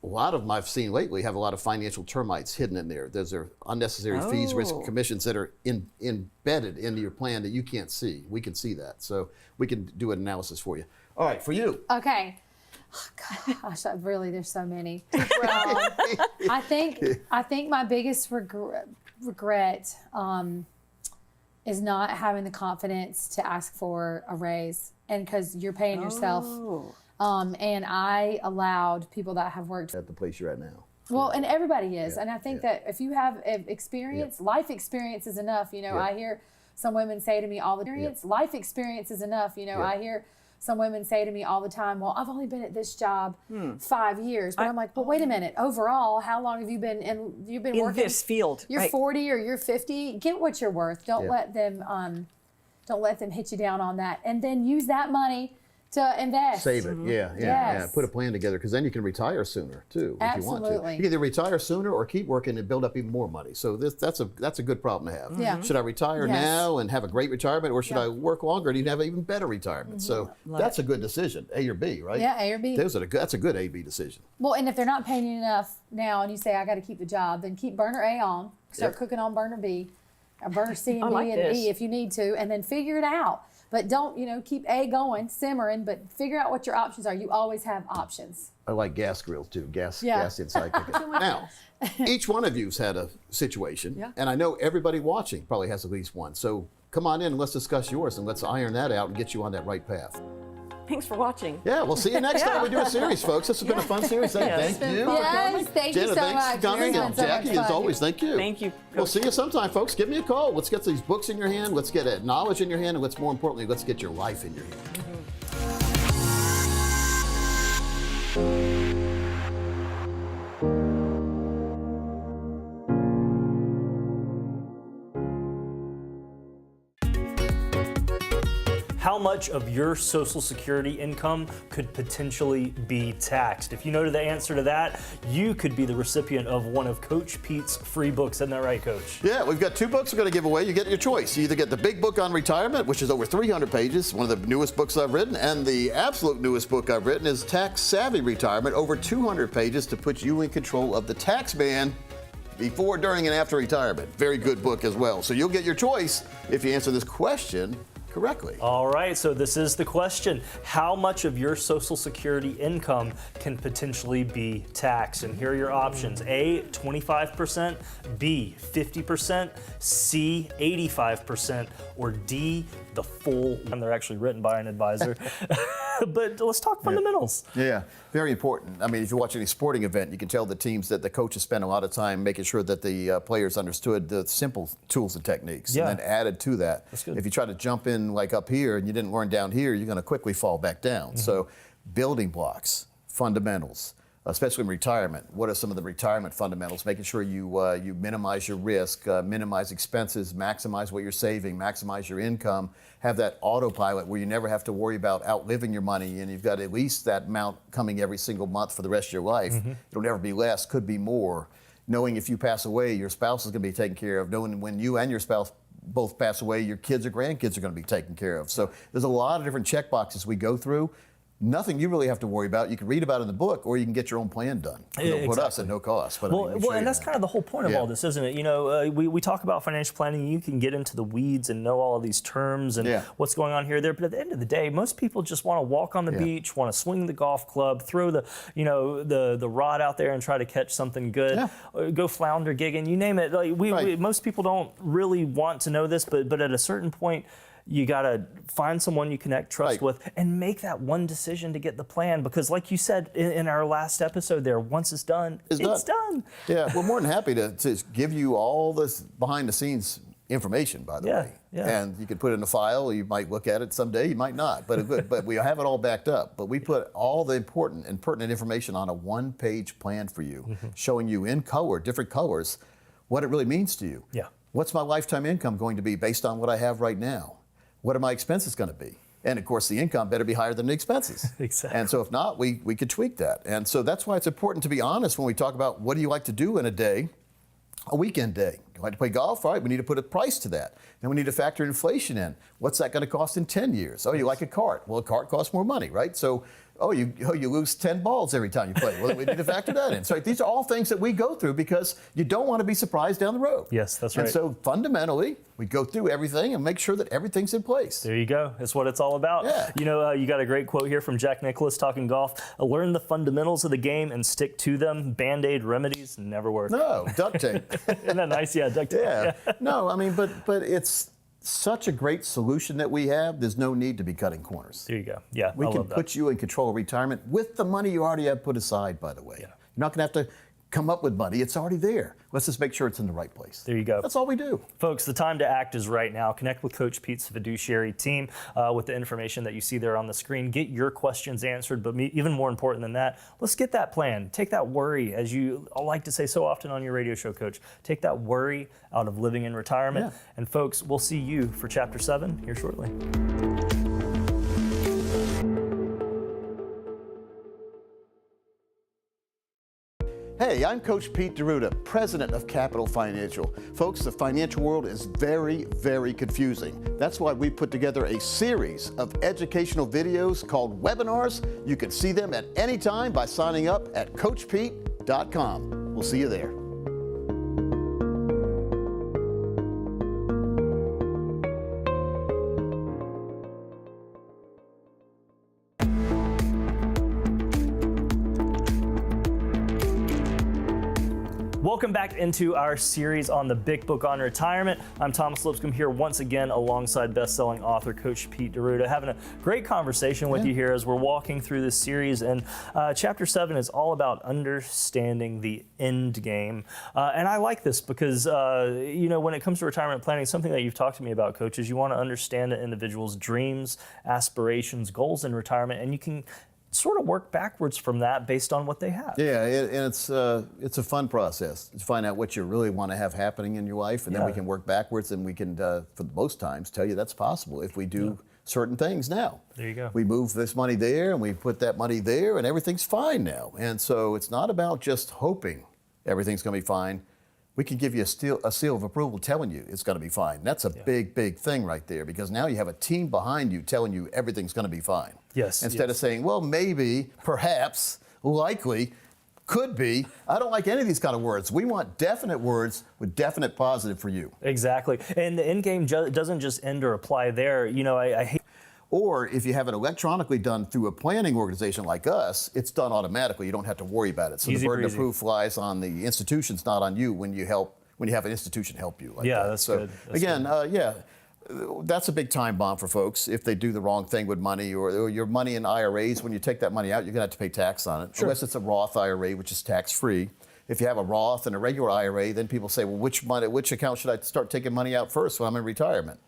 a lot of them I've seen lately have a lot of financial termites hidden in there. Those are unnecessary fees, risk, Oh. commissions that are embedded into your plan that you can't see. We can see that. So we can do an analysis for you. All right, for you. Okay. Oh, gosh, there's so many. I think my biggest regret is not having the confidence to ask for a raise, and because you're paying yourself. And I allowed people that have worked. At the place you're at now. Well, and everybody is. Yeah, And I think that if you have experience, life experience is enough. You know, Yeah. I hear some women say to me all the time, life experience is enough. You know, Yeah. I hear some women say to me all the time, well, I've only been at this job 5 years. But I'm like, well, wait a minute. Overall, how long have you been you've been In working this field, You're right. 40 or you're 50. Get what you're worth. Don't Yeah. let them hit you down on that. And then use that money to invest. Save it. Yeah. Yes. Put a plan together, because then you can retire sooner too, if you want to. Absolutely. You can either retire sooner or keep working and build up even more money. So that's a good problem to have. Yeah. Should I retire Yes. now and have a great retirement, or should I work longer and even have an even better retirement? So that's a good decision, A or B, right? Yeah, A or B. That's a good A/B decision. Well, and if they're not paying you enough now and you say, I got to keep the job, then keep burner A on, start cooking on burner B, or burner C and I D like and this. E if you need to, and then figure it out. But don't, keep A going, simmering, but figure out what your options are. You always have options. I like gas grills too, gas inside cooking. Now, each one of you's had a situation, and I know everybody watching probably has at least one. So come on in and let's discuss yours, and let's iron that out and get you on that right path. Thanks for watching. Yeah, we'll see you next time we do a series, folks. This has been a fun series. Thank you. Yes, thank you Jenna, so thanks much. for coming. It's been And so much Jackie, as fun. always, thank you. Thank you. We'll see you sometime, folks. Give me a call. Let's get these books in your hand. Let's get knowledge in your hand. And more importantly, let's get your life in your hand. How much of your Social Security income could potentially be taxed? If you know the answer to that, you could be the recipient of one of Coach Pete's free books. Isn't that right, Coach? Yeah, we've got 2 books we're going to give away. You get your choice. You either get the big book on retirement, which is over 300 pages, one of the newest books I've written, and the absolute newest book I've written is Tax Savvy Retirement, over 200 pages to put you in control of the tax man before, during, and after retirement. Very good book as well. So you'll get your choice if you answer this question correctly. All right, so this is the question. How much of your Social Security income can potentially be taxed? And here are your options. A, 25%, B, 50%, C, 85%, or D, the full. And they're actually written by an advisor. But let's talk fundamentals. Yeah, very important. I mean, if you watch any sporting event, you can tell the teams that the coaches spent a lot of time making sure that the players understood the simple tools and techniques, and then added to that. That's good. If you try to jump in like up here and you didn't learn down here, you're going to quickly fall back down. So building blocks, fundamentals, especially in retirement. What are some of the retirement fundamentals? Making sure you minimize your risk, minimize expenses, maximize what you're saving, maximize your income, have that autopilot where you never have to worry about outliving your money, and you've got at least that amount coming every single month for the rest of your life. It'll never be less, could be more. Knowing if you pass away, your spouse is going to be taken care of. Knowing when you and your spouse both pass away, your kids or grandkids are going to be taken care of. So there's a lot of different check boxes we go through. Nothing you really have to worry about. You can read about it in the book, or you can get your own plan done. With us at no cost. But Well, and that's kind of the whole point of all this, isn't it? You know, we talk about financial planning. You can get into the weeds and know all of these terms and what's going on here or there. But at the end of the day, most people just want to walk on the beach, want to swing the golf club, throw the rod out there and try to catch something good, or go flounder gigging, you name it. Like most people don't really want to know this, but at a certain point, you got to find someone you connect, trust with, and make that one decision to get the plan. Because like you said in our last episode there, once it's done, it's done. Yeah, we're more than happy to give you all this behind-the-scenes information, by the way. Yeah. And you can put it in a file. You might look at it someday. You might not. But we have it all backed up. But we put all the important and pertinent information on a one-page plan for you, showing you in color, different colors, what it really means to you. Yeah. What's my lifetime income going to be based on what I have right now? What are my expenses going to be? And of course, the income better be higher than the expenses. Exactly. And so if not, we could tweak that. And so that's why it's important to be honest when we talk about what do you like to do in a day, a weekend day. You like to play golf? All right, we need to put a price to that. Then we need to factor inflation in. What's that going to cost in 10 years? Oh, you like a cart? Well, a cart costs more money, right? So, you lose 10 balls every time you play. Well, we need to factor that in. So these are all things that we go through because you don't want to be surprised down the road. Yes, that's right. And so fundamentally, we go through everything and make sure that everything's in place. There you go. That's what it's all about. Yeah. You know, you got a great quote here from Jack Nicklaus talking golf. Learn the fundamentals of the game and stick to them. Band-Aid remedies never work. No, duct tape. Isn't that nice? Yeah, duct tape. Yeah. No, I mean, but it's such a great solution that we have. There's no need to be cutting corners. There you go. Yeah, We I can love that. put you in control of retirement with the money you already have put aside, by the way. Yeah. You're not going to have to come up with money. It's already there. Let's just make sure it's in the right place. There you go. That's all we do. Folks, the time to act is right now. Connect with Coach Pete's fiduciary team with the information that you see there on the screen. Get your questions answered, but even more important than that, let's get that plan. Take that worry, as you like to say so often on your radio show, Coach. Take that worry out of living in retirement. Yeah. And folks, we'll see you for Chapter 7 here shortly. Hey, I'm Coach Pete Deruta, president of Capital Financial. Folks, the financial world is very, very confusing. That's why we put together a series of educational videos called webinars. You can see them at any time by signing up at CoachPete.com. We'll see you there. Welcome back into our series on the Big Book on Retirement. I'm Thomas Lipscomb here once again alongside best-selling author Coach Pete Deruta, having a great conversation with you here as we're walking through this series. And Chapter 7 is all about understanding the end game. And I like this because, when it comes to retirement planning, something that you've talked to me about, Coach, is you want to understand an individual's dreams, aspirations, goals in retirement, and you can sort of work backwards from that based on what they have. Yeah, and it's a fun process to find out what you really want to have happening in your life, and then we can work backwards, and we can, for most times, tell you that's possible if we do certain things now. There you go. We move this money there, and we put that money there, and everything's fine now. And so it's not about just hoping everything's going to be fine. We can give you a seal of approval telling you it's going to be fine. That's a big, big thing right there, because now you have a team behind you telling you everything's going to be fine. Yes. Instead of saying, well, maybe, perhaps, likely, could be. I don't like any of these kind of words. We want definite words with definite positive for you. Exactly. And the end game doesn't just end or apply there. I hate. Or if you have it electronically done through a planning organization like us, it's done automatically. You don't have to worry about it. So the burden of proof lies on the institutions, not on you when you have an institution help you. Like that. That's good. That's a big time bomb for folks if they do the wrong thing with money or your money in IRAs. When you take that money out, you're going to have to pay tax on it, unless it's a Roth IRA, which is tax-free. If you have a Roth and a regular IRA, then people say, well, which account should I start taking money out first when I'm in retirement?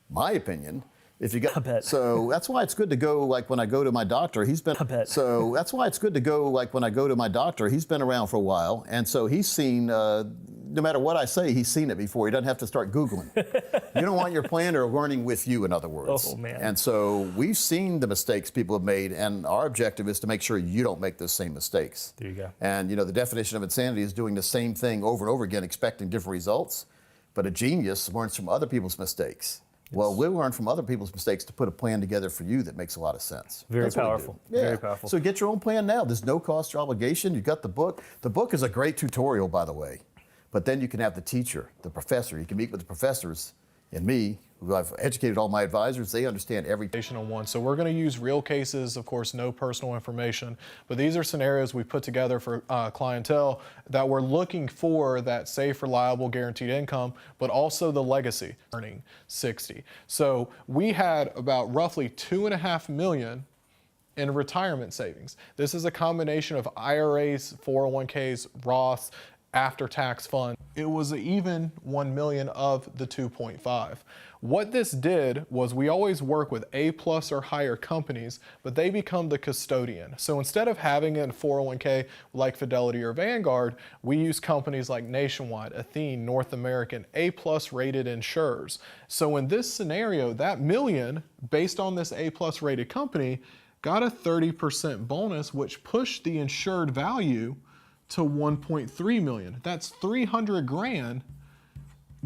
My opinion, if you got, so that's why it's good to go. Like when I go to my doctor, he's been. So that's why it's good to go. Like when I go to my doctor, he's been around for a while, and so he's seen. No matter what I say, he's seen it before. He doesn't have to start Googling. You don't want your planner learning with you, in other words. Oh man! And so we've seen the mistakes people have made, and our objective is to make sure you don't make those same mistakes. There you go. And the definition of insanity is doing the same thing over and over again, expecting different results. But a genius learns from other people's mistakes. Well, we'll learn from other people's mistakes to put a plan together for you that makes a lot of sense. Very powerful. Yeah. Very powerful. So get your own plan now. There's no cost or obligation. You got the book. The book is a great tutorial, by the way. But then you can have the teacher, the professor. You can meet with the professors and me, who I've educated all my advisors. They understand everything. On one. So we're going to use real cases, of course, no personal information, but these are scenarios we put together for clientele that we're looking for that safe, reliable, guaranteed income, but also the legacy, earning 60. So we had about roughly $2.5 million in retirement savings. This is a combination of IRAs, 401ks, Roths, after-tax fund. It was even 1 million of the 2.5. What this did was we always work with A+ or higher companies, but they become the custodian. So instead of having it in 401k like Fidelity or Vanguard, we use companies like Nationwide, Athene, North American, A+ rated insurers. So in this scenario, that million, based on this A+ rated company, got a 30% bonus, which pushed the insured value to 1.3 million. That's 300 grand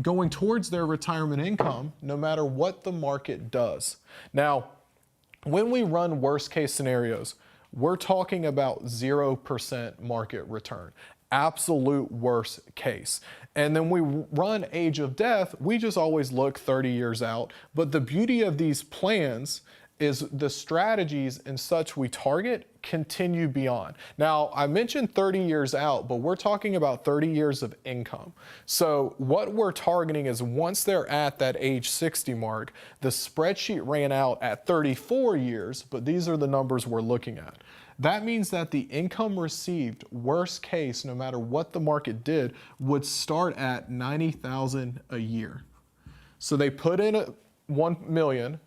going towards their retirement income, no matter what the market does. Now, when we run worst case scenarios, we're talking about 0% market return, absolute worst case. And then we run age of death, we just always look 30 years out. But the beauty of these plans is the strategies and such we target continue beyond. Now, I mentioned 30 years out, but we're talking about 30 years of income. So what we're targeting is once they're at that age 60 mark, the spreadsheet ran out at 34 years, but these are the numbers we're looking at. That means that the income received, worst case, no matter what the market did, would start at $90,000 a year. So they put in 1 million,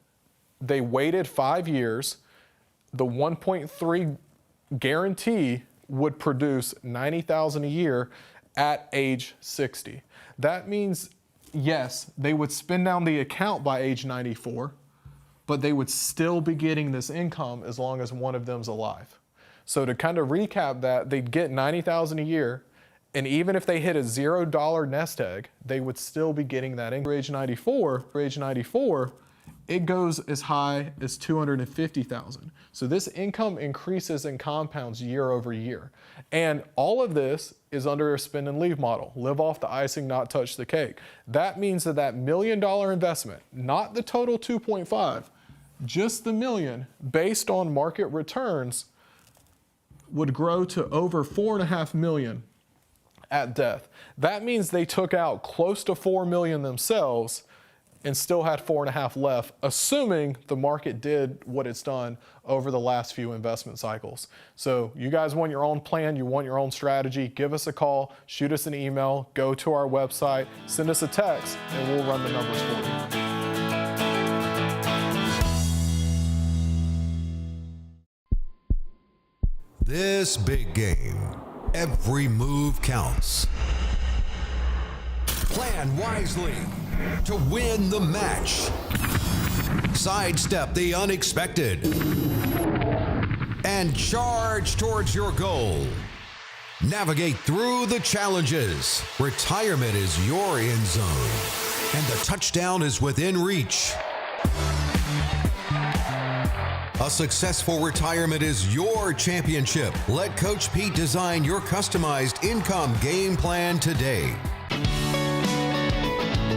they waited 5 years, the 1.3 guarantee would produce $90,000 a year at age 60. That means, yes, they would spend down the account by age 94, but they would still be getting this income as long as one of them's alive. So to kind of recap that, they'd get $90,000 a year, And even if they hit a $0 nest egg, they would still be getting that income. For age 94, it goes as high as $250,000. So this income increases and compounds year over year. And all of this is under a spend and leave model. Live off the icing, not touch the cake. That means that $1 million investment, not the total 2.5, just the $1 million based on market returns, would grow to over $4.5 million at death. That means they took out close to $4 million themselves and still had 4.5 left, assuming the market did what it's done over the last few investment cycles. So you guys want your own plan, you want your own strategy, give us a call, shoot us an email, go to our website, send us a text, and we'll run the numbers for you. This big game, every move counts. Plan wisely to win the match. Sidestep the unexpected and charge towards your goal. Navigate through the challenges. Retirement is your end zone, and the touchdown is within reach. A successful retirement is your championship. Let Coach Pete design your customized income game plan today.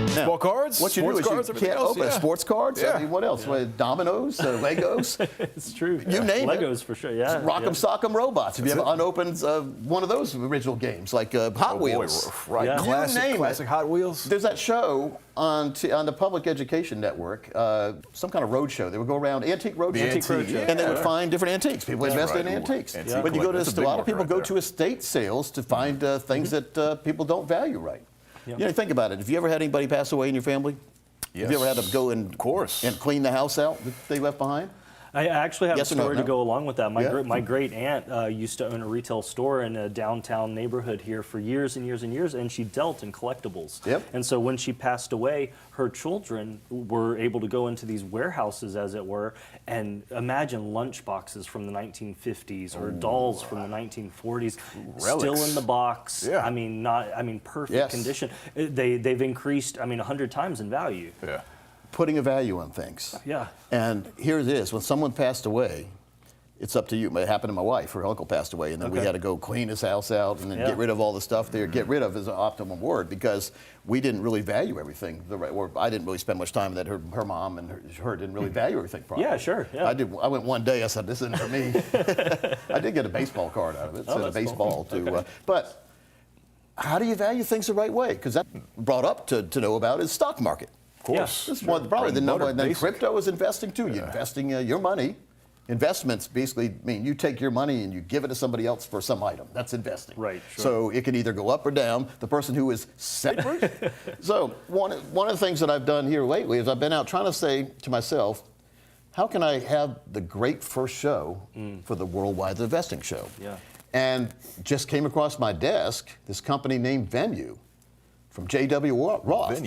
Sport cards? What you sports do is cards, you everything can't else, open yeah. sports cards. Yeah. I mean, what else? Dominoes, Legos. It's true. You name it. Legos for sure. Yeah. Rock'em Sock'em Robots. If you ever unopened one of those original games, like Hot Wheels. Right. Yeah. Classic Hot Wheels. There's that show on the Public Education Network, some kind of road show. They would go around antique road shows, and they would find different antiques. People invest in antiques. Antique But you go to collector. a lot of people go to estate sales to find things that people don't value right. Yep. You know, think about it. Have you ever had anybody pass away in your family? Yes. Have you ever had to go and clean the house out that they left behind? I actually have Yes a or no? story to go along with that. Yeah. My great aunt used to own a retail store in a downtown neighborhood here for years and years and years, and she dealt in collectibles. Yep. And so when she passed away, her children were able to go into these warehouses, as it were, and imagine lunch boxes from the 1950s or dolls from the 1940s, still in the box. Yeah. Perfect Yes. condition. They've increased, 100 times in value. Yeah. Putting a value on things. Yeah. And here it is. When someone passed away, it's up to you. It happened to my wife. Her uncle passed away, and then we had to go clean his house out and then get rid of all the stuff there. Get rid of is an optimum word because we didn't really value everything the right way. I didn't really spend much time that her mom and her didn't really value everything properly. Yeah, sure. Yeah. I went one day. I said, "This isn't for me." I did get a baseball card out of it. So a baseball too. Okay. But how do you value things the right way? Because that brought up to know about is stock market. Of course. This is one probably the number. And then crypto is investing too. You're investing your money. Investments basically mean you take your money and you give it to somebody else for some item. That's investing. Right, sure. So it can either go up or down. The person who is separate. So one of the things that I've done here lately is I've been out trying to say to myself, how can I have the great first show for the Worldwide Investing Show? Yeah. And just came across my desk this company named Venue from J.W. Roth.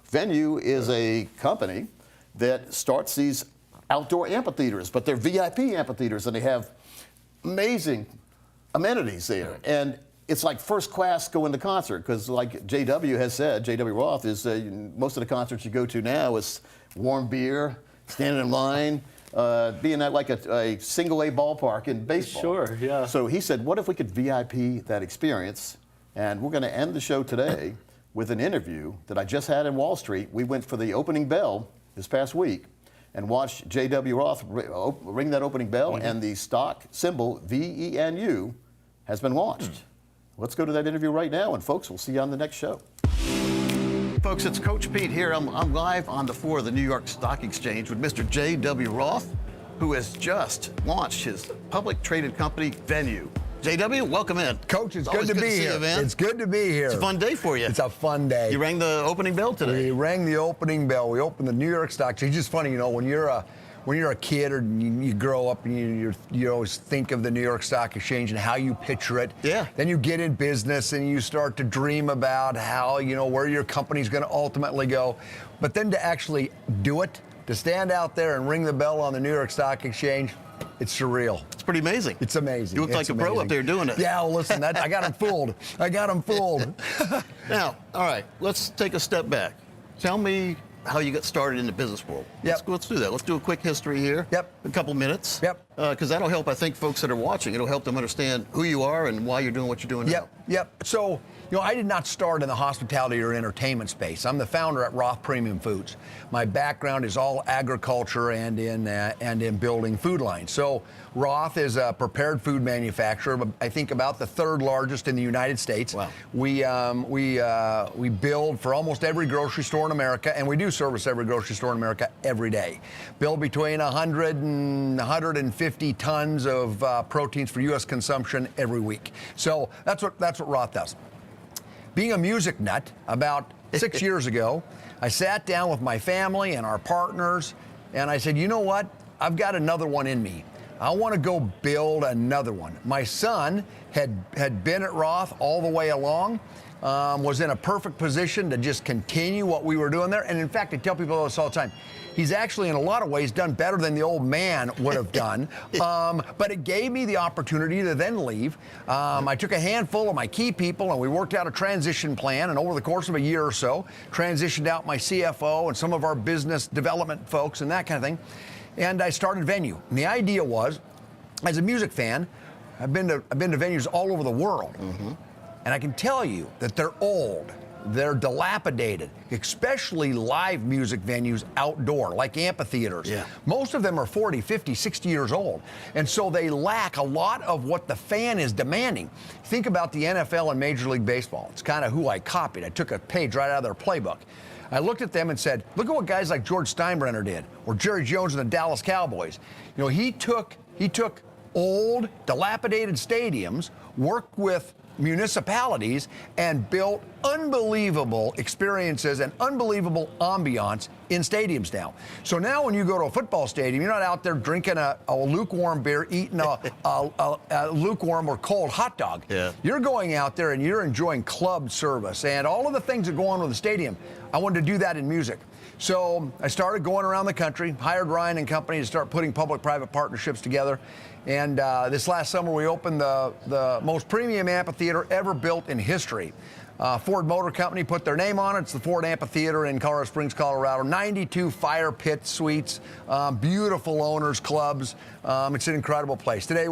Venue is a company that starts these outdoor amphitheaters, but they're VIP amphitheaters, and they have amazing amenities there. And it's like first class going to concert, because like J.W. has said, J.W. Roth is most of the concerts you go to now is warm beer, standing in line, being at like a single A ballpark in baseball. Sure, yeah. So he said, what if we could VIP that experience? And we're going to end the show today with an interview that I just had in Wall Street. We went for the opening bell this past week and watched J.W. Roth ring that opening bell, and the stock symbol VENU has been launched. Let's go to that interview right now, and folks, we'll see you on the next show. Folks, it's Coach Pete here. I'm live on the floor of the New York Stock Exchange with Mr. J.W. Roth, who has just launched his public traded company, Venue. JW, welcome in. Coach, it's good to be here. It's good to be here. It's a fun day for you. It's a fun day. You rang the opening bell today. We rang the opening bell. We opened the New York Stock Exchange. It's just funny, you know, when you're a kid or you grow up and you always think of the New York Stock Exchange and how you picture it. Yeah. Then you get in business and you start to dream about how, where your company's going to ultimately go. But then to actually do it, to stand out there and ring the bell on the New York Stock Exchange, It's surreal. It's pretty amazing. It's amazing. You look like a pro up there doing it. Yeah, well, listen, I got him fooled. I got him fooled. Now, all right, let's take a step back. Tell me how you got started in the business world. Yep. Let's do that. Let's do a quick history here. Yep. A couple minutes. Yep. Because that'll help, I think, folks that are watching. It'll help them understand who you are and why you're doing what you're doing now. Yep. So, I did not start in the hospitality or entertainment space. I'm the founder at Roth Premium Foods. My background is all agriculture and in building food lines. So, Roth is a prepared food manufacturer, I think about the third largest in the United States. Wow. We build for almost every grocery store in America, and we do service every grocery store in America every day. Build between 100 and 150 tons of proteins for U.S. consumption every week. So that's what Roth does. Being a music nut, about 6 years ago, I sat down with my family and our partners, and I said, you know what? I've got another one in me. I want to go build another one. My son had been at Roth all the way along, was in a perfect position to just continue what we were doing there. And in fact, I tell people this all the time. He's actually, in a lot of ways, done better than the old man would have done. But it gave me the opportunity to then leave. I took a handful of my key people, and we worked out a transition plan. And over the course of a year or so, transitioned out my CFO and some of our business development folks and that kind of thing. And I started Venue. And the idea was, as a music fan, I've been to venues all over the world. Mm-hmm. And I can tell you that they're old. They're dilapidated, especially live music venues outdoor, like amphitheaters. Yeah. Most of them are 40, 50, 60 years old. And so they lack a lot of what the fan is demanding. Think about the NFL and Major League Baseball. It's kind of who I copied. I took a page right out of their playbook. I looked at them and said, look at what guys like George Steinbrenner did, or Jerry Jones and the Dallas Cowboys. He took old, dilapidated stadiums, worked with municipalities, and built unbelievable experiences and unbelievable ambiance in stadiums now. So now when you go to a football stadium, you're not out there drinking a lukewarm beer, eating a lukewarm or cold hot dog. Yeah. You're going out there and you're enjoying club service and all of the things that go on with the stadium. I wanted to do that in music. So I started going around the country, hired Ryan and company to start putting public-private partnerships together. And this last summer, we opened the most premium amphitheater ever built in history. Ford Motor Company put their name on it. It's the Ford Amphitheater in Colorado Springs, Colorado. 92 fire pit suites, beautiful owners clubs. It's an incredible place. Today,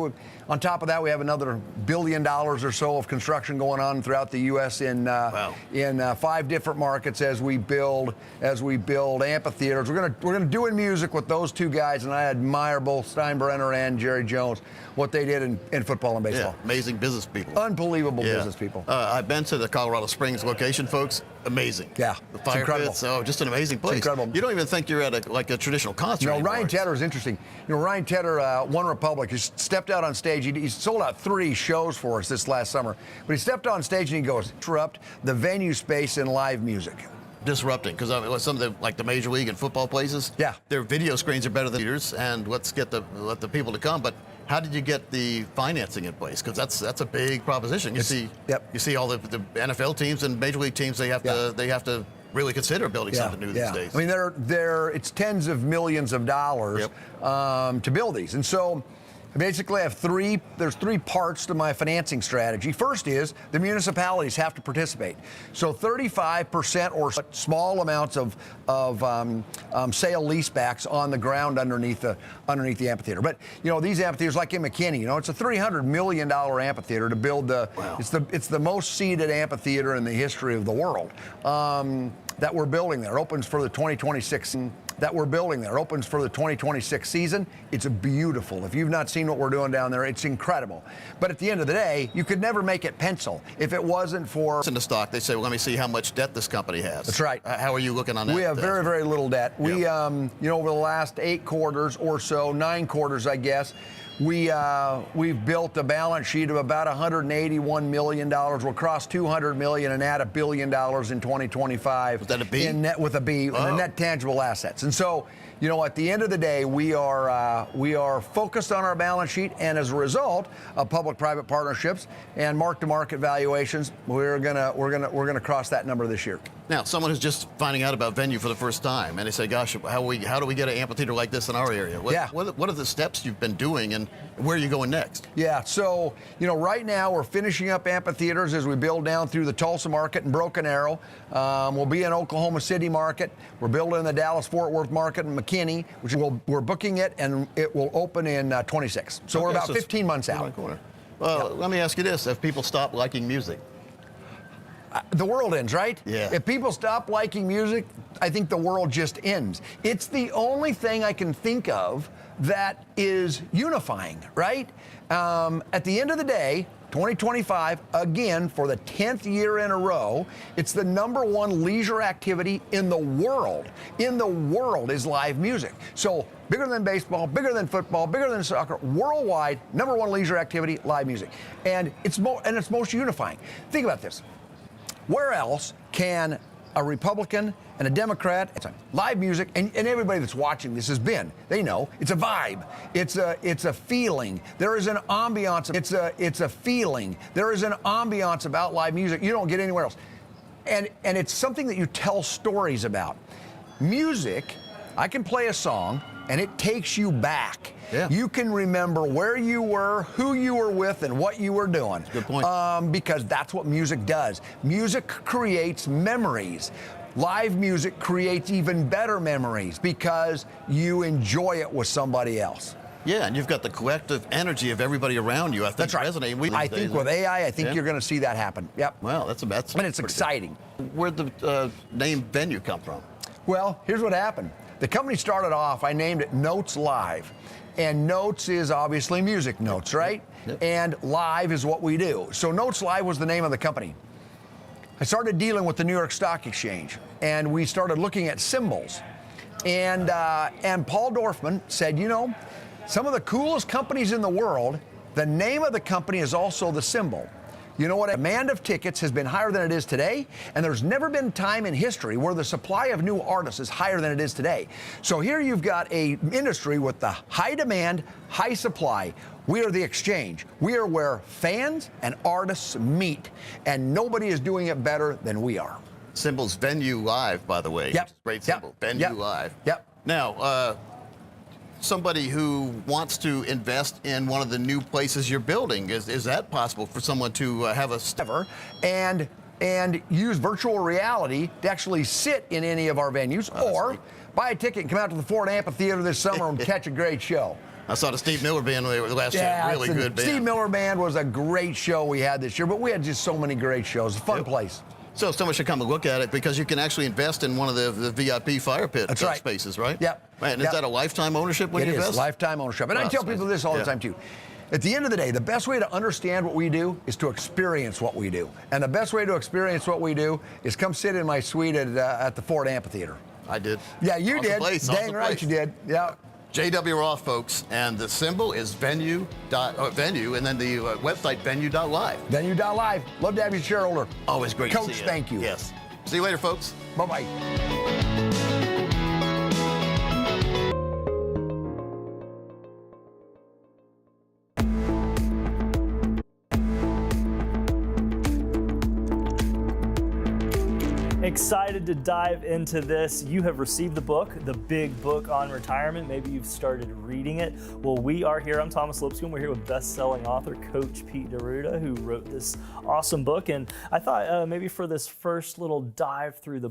on top of that, we have another $1 billion or so of construction going on throughout the U.S. in 5 different markets as we build amphitheaters. We're gonna do in music with those two guys, and I admire both Steinbrenner and Jerry Jones, what they did in football and baseball. Yeah, amazing business people. Unbelievable business people. I've been to the Colorado Springs location, folks. Amazing. Yeah, the fire pits. Oh, just an amazing place. It's incredible. You don't even think you're at a traditional concert. Ryan Tedder is interesting. Ryan Tedder, One Republic, he stepped out on stage. He sold out 3 shows for us this last summer. But he stepped on stage and he goes, disrupt the venue space in live music. Disrupting, because some of the Major League and football places, their video screens are better than theaters, and let the people to come. But how did you get the financing in place? Because that's a big proposition. You see all the NFL teams and Major League teams. They have to really consider building something new these days. I mean, it's tens of millions of dollars to build these, and so. Basically, I have there's 3 parts to my financing strategy. First is the municipalities have to participate. So 35% or small amounts of sale leasebacks on the ground underneath the amphitheater. But, these amphitheaters, like in McKinney, it's a $300 million amphitheater to build it's the most seated amphitheater in the history of the world that we're building there. Opens for the 2026 season. It's beautiful. If you've not seen what we're doing down there, it's incredible. But at the end of the day, you could never make it pencil if it wasn't for... In the stock, they say, well, let me see how much debt this company has. That's right. How are you looking on that? We have very, very little debt. We, over the last 8 quarters or so, 9 quarters, I guess, we've built a balance sheet of about $181 million. We'll cross $200 million and add $1 billion in 2025. Was that a B? With a B, in the net tangible assets. And so, at the end of the day, we are focused on our balance sheet, and as a result of public-private partnerships and mark-to-market valuations, we're gonna cross that number this year. Now, someone who's just finding out about Venue for the first time, and they say, gosh, how do we get an amphitheater like this in our area? What are the steps you've been doing, and where are you going next? Yeah, so, right now we're finishing up amphitheaters as we build down through the Tulsa market and Broken Arrow. We'll be in Oklahoma City market. We're building the Dallas-Fort Worth market in McKinney, which we're booking it, and it will open in 26. So we're about 15 months out. Well, let me ask you this. If people stop liking music? The world ends, right? Yeah. If people stop liking music, I think the world just ends. It's the only thing I can think of that is unifying, right? At the end of the day, 2025, again, for the 10th year in a row, it's the #1 leisure activity in the world. In the world is live music. So bigger than baseball, bigger than football, bigger than soccer, worldwide, #1 leisure activity, live music. And it's most unifying. Think about this. Where else can a Republican and a Democrat, it's live music, and everybody that's watching this has been, they know, it's a vibe, it's a feeling, there is an ambiance, it's a feeling, there is an ambiance about live music you don't get anywhere else. And it's something that you tell stories about. Music, I can play a song, and it takes you back. Yeah. You can remember where you were, who you were with, and what you were doing. Good point. Because that's what music does. Music creates memories. Live music creates even better memories because you enjoy it with somebody else. Yeah, and you've got the collective energy of everybody around you. I think That's right. resonating. I think with AI, I think you're going to see that happen. Yep. Well, that's and it's exciting. Where'd the name Venue come from? Well, here's what happened. The company started off, I named it Notes Live. And Notes is obviously music notes, right? Yep. And Live is what we do. So Notes Live was the name of the company. I started dealing with the New York Stock Exchange, and we started looking at symbols. And Paul Dorfman said, some of the coolest companies in the world, the name of the company is also the symbol. You know what? Demand of tickets has been higher than it is today, and there's never been time in history where the supply of new artists is higher than it is today. So here you've got a industry with the high demand, high supply. We are the exchange. We are where fans and artists meet, and nobody is doing it better than we are. Symbol's Venue Live, by the way. Yep. Great symbol. Yep. Venue Live. Yep. Now, somebody who wants to invest in one of the new places you're building, is that possible for someone to have a and use virtual reality to actually sit in any of our venues, or buy a ticket and come out to the Ford Amphitheater this summer and catch a great show. I saw the Steve Miller Band last year. Really good band. Steve Miller Band was a great show we had this year, but we had just so many great shows. A fun place. So someone should come and look at it because you can actually invest in one of the VIP fire pit spaces, right? Yep. Right, and is that a lifetime ownership when you invest? It is lifetime ownership. And I tell people this all the time, too. At the end of the day, the best way to understand what we do is to experience what we do. And the best way to experience what we do is come sit in my suite at the Ford Amphitheater. I did. Yeah, you awesome did. Place, Dang awesome right place. you did. Yeah. J.W. Roth, folks, and the symbol is venue, and then the website venue.live. Venue.live. Love to have you as a shareholder. Always great Coach, to see you. thank you. Yes. See you later, folks. Bye-bye. Excited to dive into this. You have received the book, The Big Book on Retirement. Maybe you've started reading it. Well, we are here. I'm Thomas Lipscomb. We're here with best-selling author, Coach Pete D'Arruda, who wrote this awesome book. And I thought maybe for this first little dive through the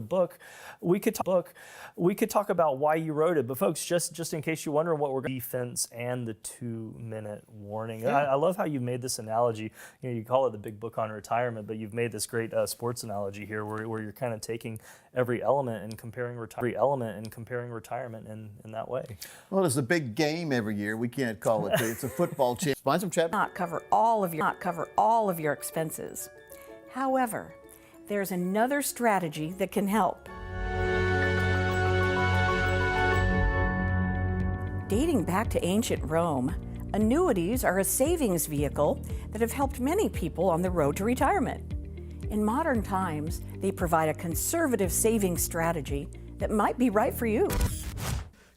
book, we could talk about why you wrote it. But folks, just in case you're wondering what we're going to defense and the 2-minute warning. Yeah. I love how you made this analogy. You call it the Big Book on Retirement, but you've made this great sports analogy here where you're kind of taking every element and comparing retirement in that way. Well, it's a big game every year. We can't call it. It's a football chip. Find some chapters. Not cover all of your expenses. However, there's another strategy that can help. Dating back to ancient Rome, annuities are a savings vehicle that have helped many people on the road to retirement. In modern times, they provide a conservative savings strategy that might be right for you.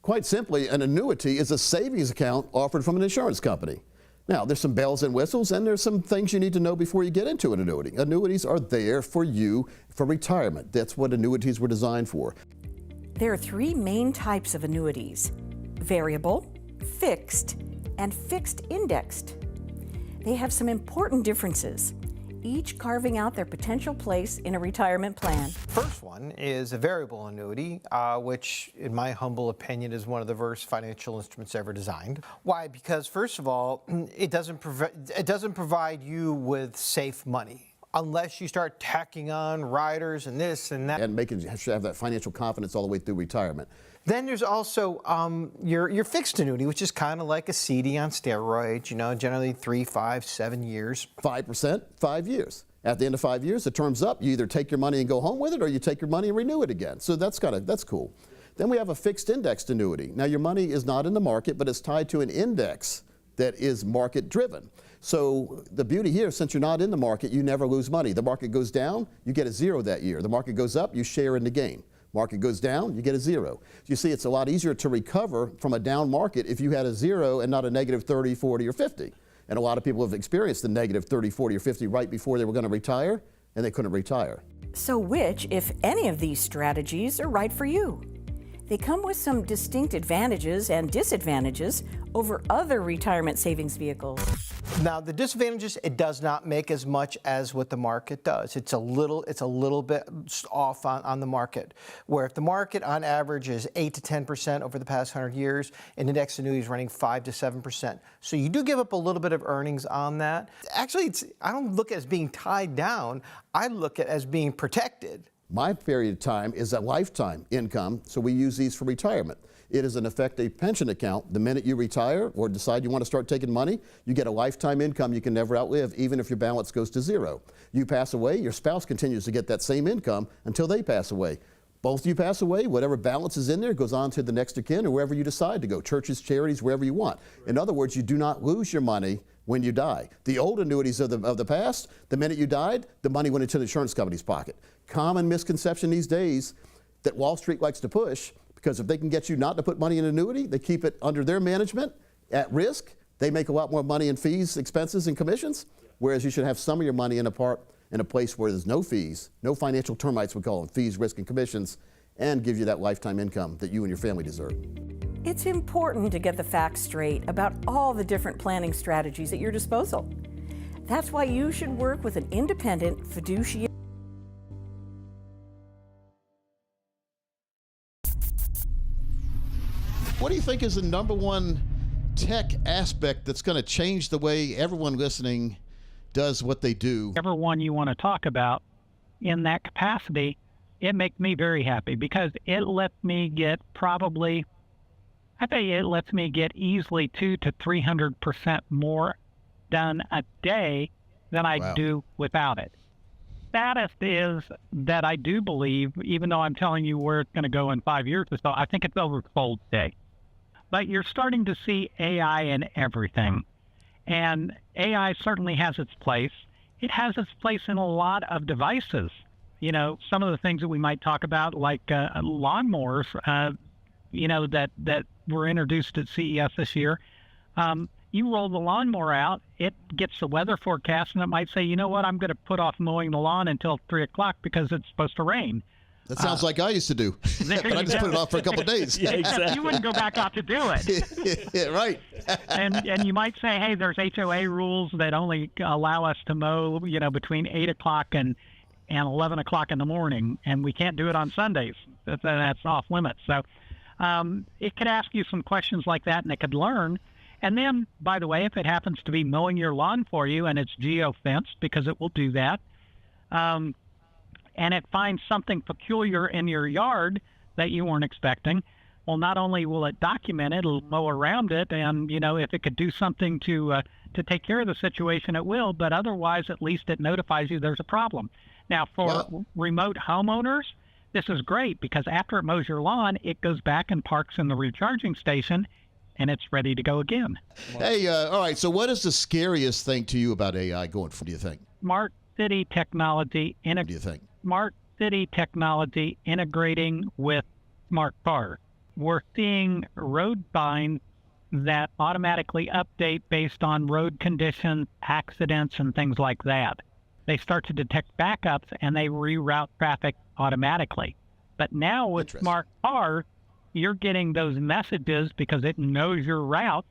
Quite simply, an annuity is a savings account offered from an insurance company. Now, there's some bells and whistles, and there's some things you need to know before you get into an annuity. Annuities are there for you for retirement. That's what annuities were designed for. There are three main types of annuities: variable, fixed, and fixed indexed. They have some important differences, each carving out their potential place in a retirement plan. First one is a variable annuity, which in my humble opinion is one of the worst financial instruments ever designed. Why? Because first of all, it doesn't provide you with safe money unless you start tacking on riders and this and that. And making you have that financial confidence all the way through retirement. Then there's also your fixed annuity, which is kind of like a CD on steroids, generally 3, 5, 7 years. 5%, 5 years. At the end of 5 years, the term's up. You either take your money and go home with it, or you take your money and renew it again. So that's cool. Then we have a fixed indexed annuity. Now your money is not in the market, but it's tied to an index that is market driven. So the beauty here, since you're not in the market, you never lose money. The market goes down, you get a zero that year. The market goes up, you share in the gain. Market goes down, you get a zero. You see, it's a lot easier to recover from a down market if you had a zero and not a negative 30, 40, or 50. And a lot of people have experienced the negative 30, 40, or 50 right before they were going to retire, and they couldn't retire. So which, if any of these strategies, are right for you? They come with some distinct advantages and disadvantages over other retirement savings vehicles. Now, the disadvantages, it does not make as much as what the market does. It's a little bit off on the market, where if the market on average is 8 to 10% over the past 100 years, an index annuity is running 5 to 7%. So you do give up a little bit of earnings on that. Actually, I don't look at it as being tied down. I look at it as being protected. My period of time is a lifetime income, so we use these for retirement. It is in effect a pension account. The minute you retire or decide you want to start taking money, you get a lifetime income you can never outlive, even if your balance goes to zero. You pass away, your spouse continues to get that same income until they pass away. Both of you pass away, whatever balance is in there goes on to the next of kin or wherever you decide to go, churches, charities, wherever you want. In other words, you do not lose your money when you die. The old annuities of the past, the minute you died, the money went into the insurance company's pocket. Common misconception these days that Wall Street likes to push, because if they can get you not to put money in an annuity, they keep it under their management at risk. They make a lot more money in fees, expenses, and commissions, whereas you should have some of your money in a place where there's no fees, no financial termites, we call them, fees, risk, and commissions, and give you that lifetime income that you and your family deserve. It's important to get the facts straight about all the different planning strategies at your disposal. That's why you should work with an independent fiduciary. What do you think is the number one tech aspect that's going to change the way everyone listening does what they do? Whichever one you want to talk about in that capacity, it makes me very happy because it lets me get it lets me get easily 200 to 300% more done a day than I do without it. Status is that I do believe, even though I'm telling you where it's going to go in 5 years or so, I think it's oversold today. But you're starting to see AI in everything. And AI certainly has its place. It has its place in a lot of devices. Some of the things that we might talk about, like lawnmowers, that were introduced at CES this year. You roll the lawnmower out, it gets the weather forecast, and it might say, you know what, I'm going to put off mowing the lawn until 3 o'clock because it's supposed to rain. That sounds like I used to do, but I just put it off for a couple of days. Yeah, exactly. You wouldn't go back out to do it. Yeah, right. and you might say, hey, there's HOA rules that only allow us to mow, between 8 o'clock and 11 o'clock in the morning, and we can't do it on Sundays. That's off limits. So it could ask you some questions like that, and it could learn. And then, by the way, if it happens to be mowing your lawn for you and it's geo-fenced, because it will do that, and it finds something peculiar in your yard that you weren't expecting, well, not only will it document it, it'll mow around it, and, if it could do something to take care of the situation, it will, but otherwise, at least it notifies you there's a problem. Now, for remote homeowners, this is great because after it mows your lawn, it goes back and parks in the recharging station, and it's ready to go again. Hey, all right, so what is the scariest thing to you about AI going forward, do you think? Smart city technology Smart city technology integrating with smart cars. We're seeing road signs that automatically update based on road conditions, accidents, and things like that. They start to detect backups and they reroute traffic automatically. But now with smart cars, you're getting those messages because it knows your route.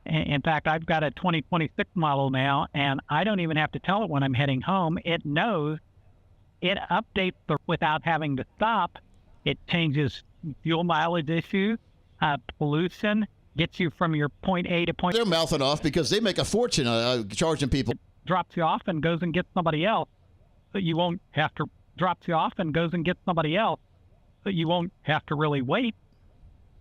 In fact, I've got a 2026 model now, and I don't even have to tell it when I'm heading home. It knows. It updates without having to stop. It changes fuel mileage issues, pollution, gets you from your point A to point. They're mouthing off because they make a fortune charging people. Drops you off and goes and gets somebody else. But you won't have to. Drops you off and goes and gets somebody else. But you won't have to really wait.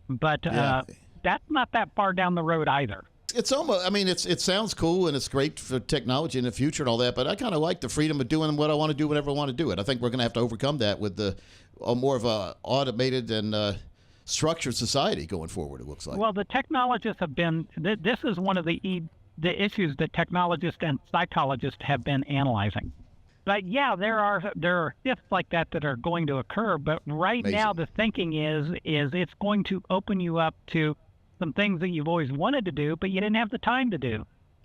But that's not that far down the road either. It's almost, I mean, it sounds cool and it's great for technology in the future and all that, but I kind of like the freedom of doing what I want to do whenever I want to do it. I think we're going to have to overcome that with the more of a automated and structured society going forward, it looks like. Well, the technologists have been, this is one of the issues that technologists and psychologists have been analyzing. But yeah, there are shifts like that are going to occur, but right now the thinking is it's going to open you up to some things that you've always wanted to do, but you didn't have the time to do.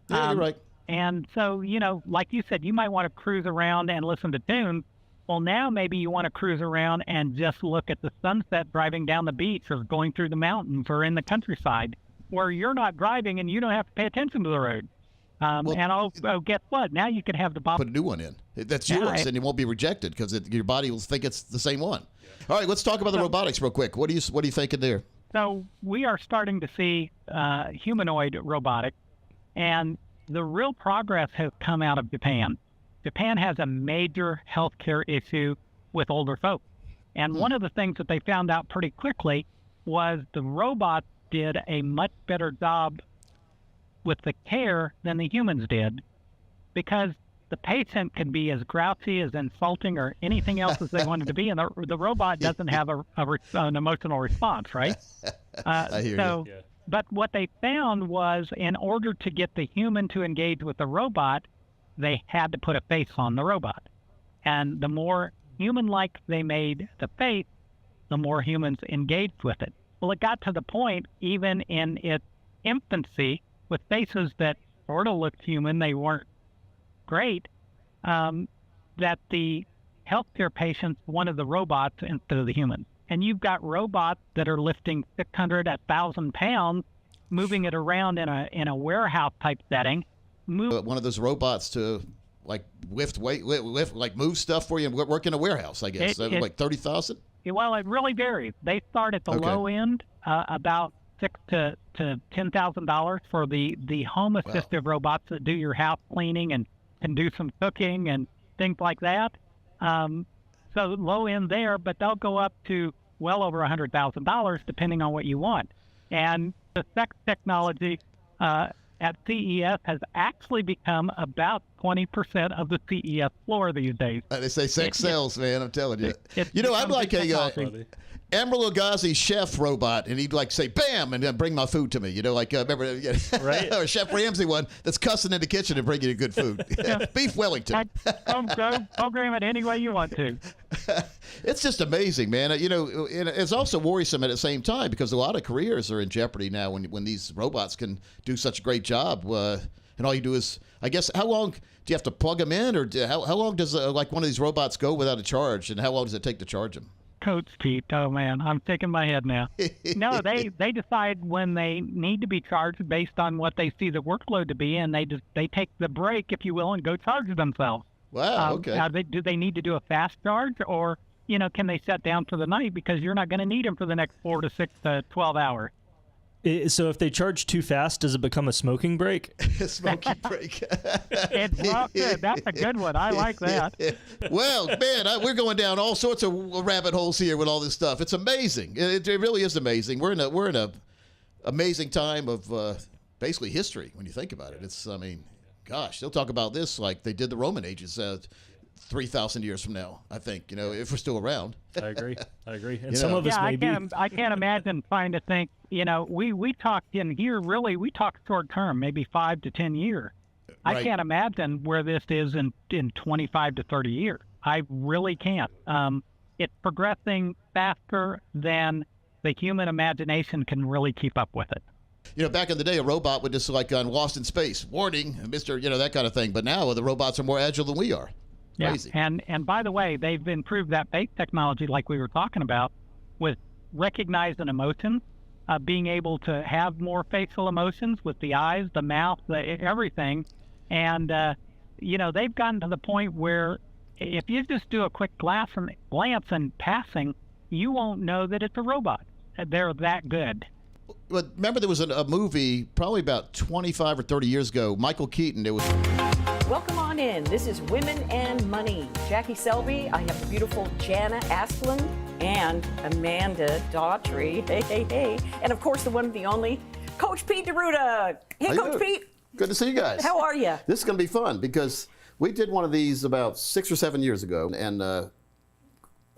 Yeah, you're right. And so, like you said, you might want to cruise around and listen to tunes. Well, now maybe you want to cruise around and just look at the sunset driving down the beach or going through the mountains or in the countryside where you're not driving and you don't have to pay attention to the road. Guess what? Now you can have the put a new one in. That's yours, and it won't be rejected because your body will think it's the same one. All right, let's talk about the robotics real quick. What are you thinking there? So we are starting to see humanoid robotics, and the real progress has come out of Japan. Japan has a major healthcare issue with older folks. And one of the things that they found out pretty quickly was the robots did a much better job with the care than the humans did, because the patient can be as grouchy, as insulting, or anything else as they wanted to be, and the robot doesn't have an emotional response, right? I hear you. Yeah. But what they found was, in order to get the human to engage with the robot, they had to put a face on the robot. And the more human-like they made the face, the more humans engaged with it. Well, it got to the point, even in its infancy, with faces that sort of looked human, they weren't great, that the healthcare patients wanted the robots instead of the humans. And you've got robots that are lifting 600, 1,000 pounds, moving it around in a warehouse type setting. One of those robots to like lift weight, like move stuff for you and work in a warehouse, I guess. Like 30,000? Well, it really varies. They start at the low end, about $6,000 to $10,000 for the home assistive robots that do your house cleaning and can do some cooking and things like that. So low end there, but they'll go up to well over $100,000 depending on what you want. And the sex technology at CES has actually become about 20% of the CES floor these days. They say sex sells, man. I'm telling you. I'm like a Emeril Lagasse chef robot, and he'd like say "bam" and then bring my food to me. Remember, right? Or Chef Ramsay one that's cussing in the kitchen and bringing you good food. Beef Wellington. Program it any way you want to. It's just amazing, man. It's also worrisome at the same time because a lot of careers are in jeopardy now when these robots can do such a great job. And all you do is, I guess, how long do you have to plug them in, or how long does like one of these robots go without a charge, and how long does it take to charge them? Coach Pete, oh man, I'm shaking my head now. No, they decide when they need to be charged based on what they see the workload to be, and they take the break, if you will, and go charge themselves. Wow, okay. Now, do they need to do a fast charge, or can they shut down for the night because you're not going to need them for the next 4 to 6 to 12 hours? So if they charge too fast, does it become a smoking break? Smoking break. That's a good one. I like that. Well, man, we're going down all sorts of rabbit holes here with all this stuff. It's amazing. It really is amazing. We're in a amazing time of basically history when you think about it. Gosh, they'll talk about this like they did the Roman ages 3,000 years from now, I think, if we're still around. I agree. And some of us may be. I can't imagine trying to think, we talked in here, really, we talked short term, maybe 5 to 10 years. Right. I can't imagine where this is in 25 to 30 years. I really can't. It's progressing faster than the human imagination can really keep up with it. Back in the day, a robot would just like on Lost in Space, warning, Mr., that kind of thing. But now the robots are more agile than we are. Crazy. Yeah, and by the way, they've improved that face technology like we were talking about with recognizing emotions, being able to have more facial emotions with the eyes, the mouth, everything. And, they've gotten to the point where if you just do a quick glance and passing, you won't know that it's a robot. They're that good. But remember, there was a movie probably about 25 or 30 years ago, Michael Keaton. It was. Welcome on in. This is Women and Money. Jackie Selby, I have the beautiful Jana Asplund and Amanda Daughtry. Hey, hey, hey. And of course, the one and the only, Coach Pete DeRuda. Hey, Coach Pete. Good to see you guys. How are you? This is going to be fun because we did one of these about 6 or 7 years ago and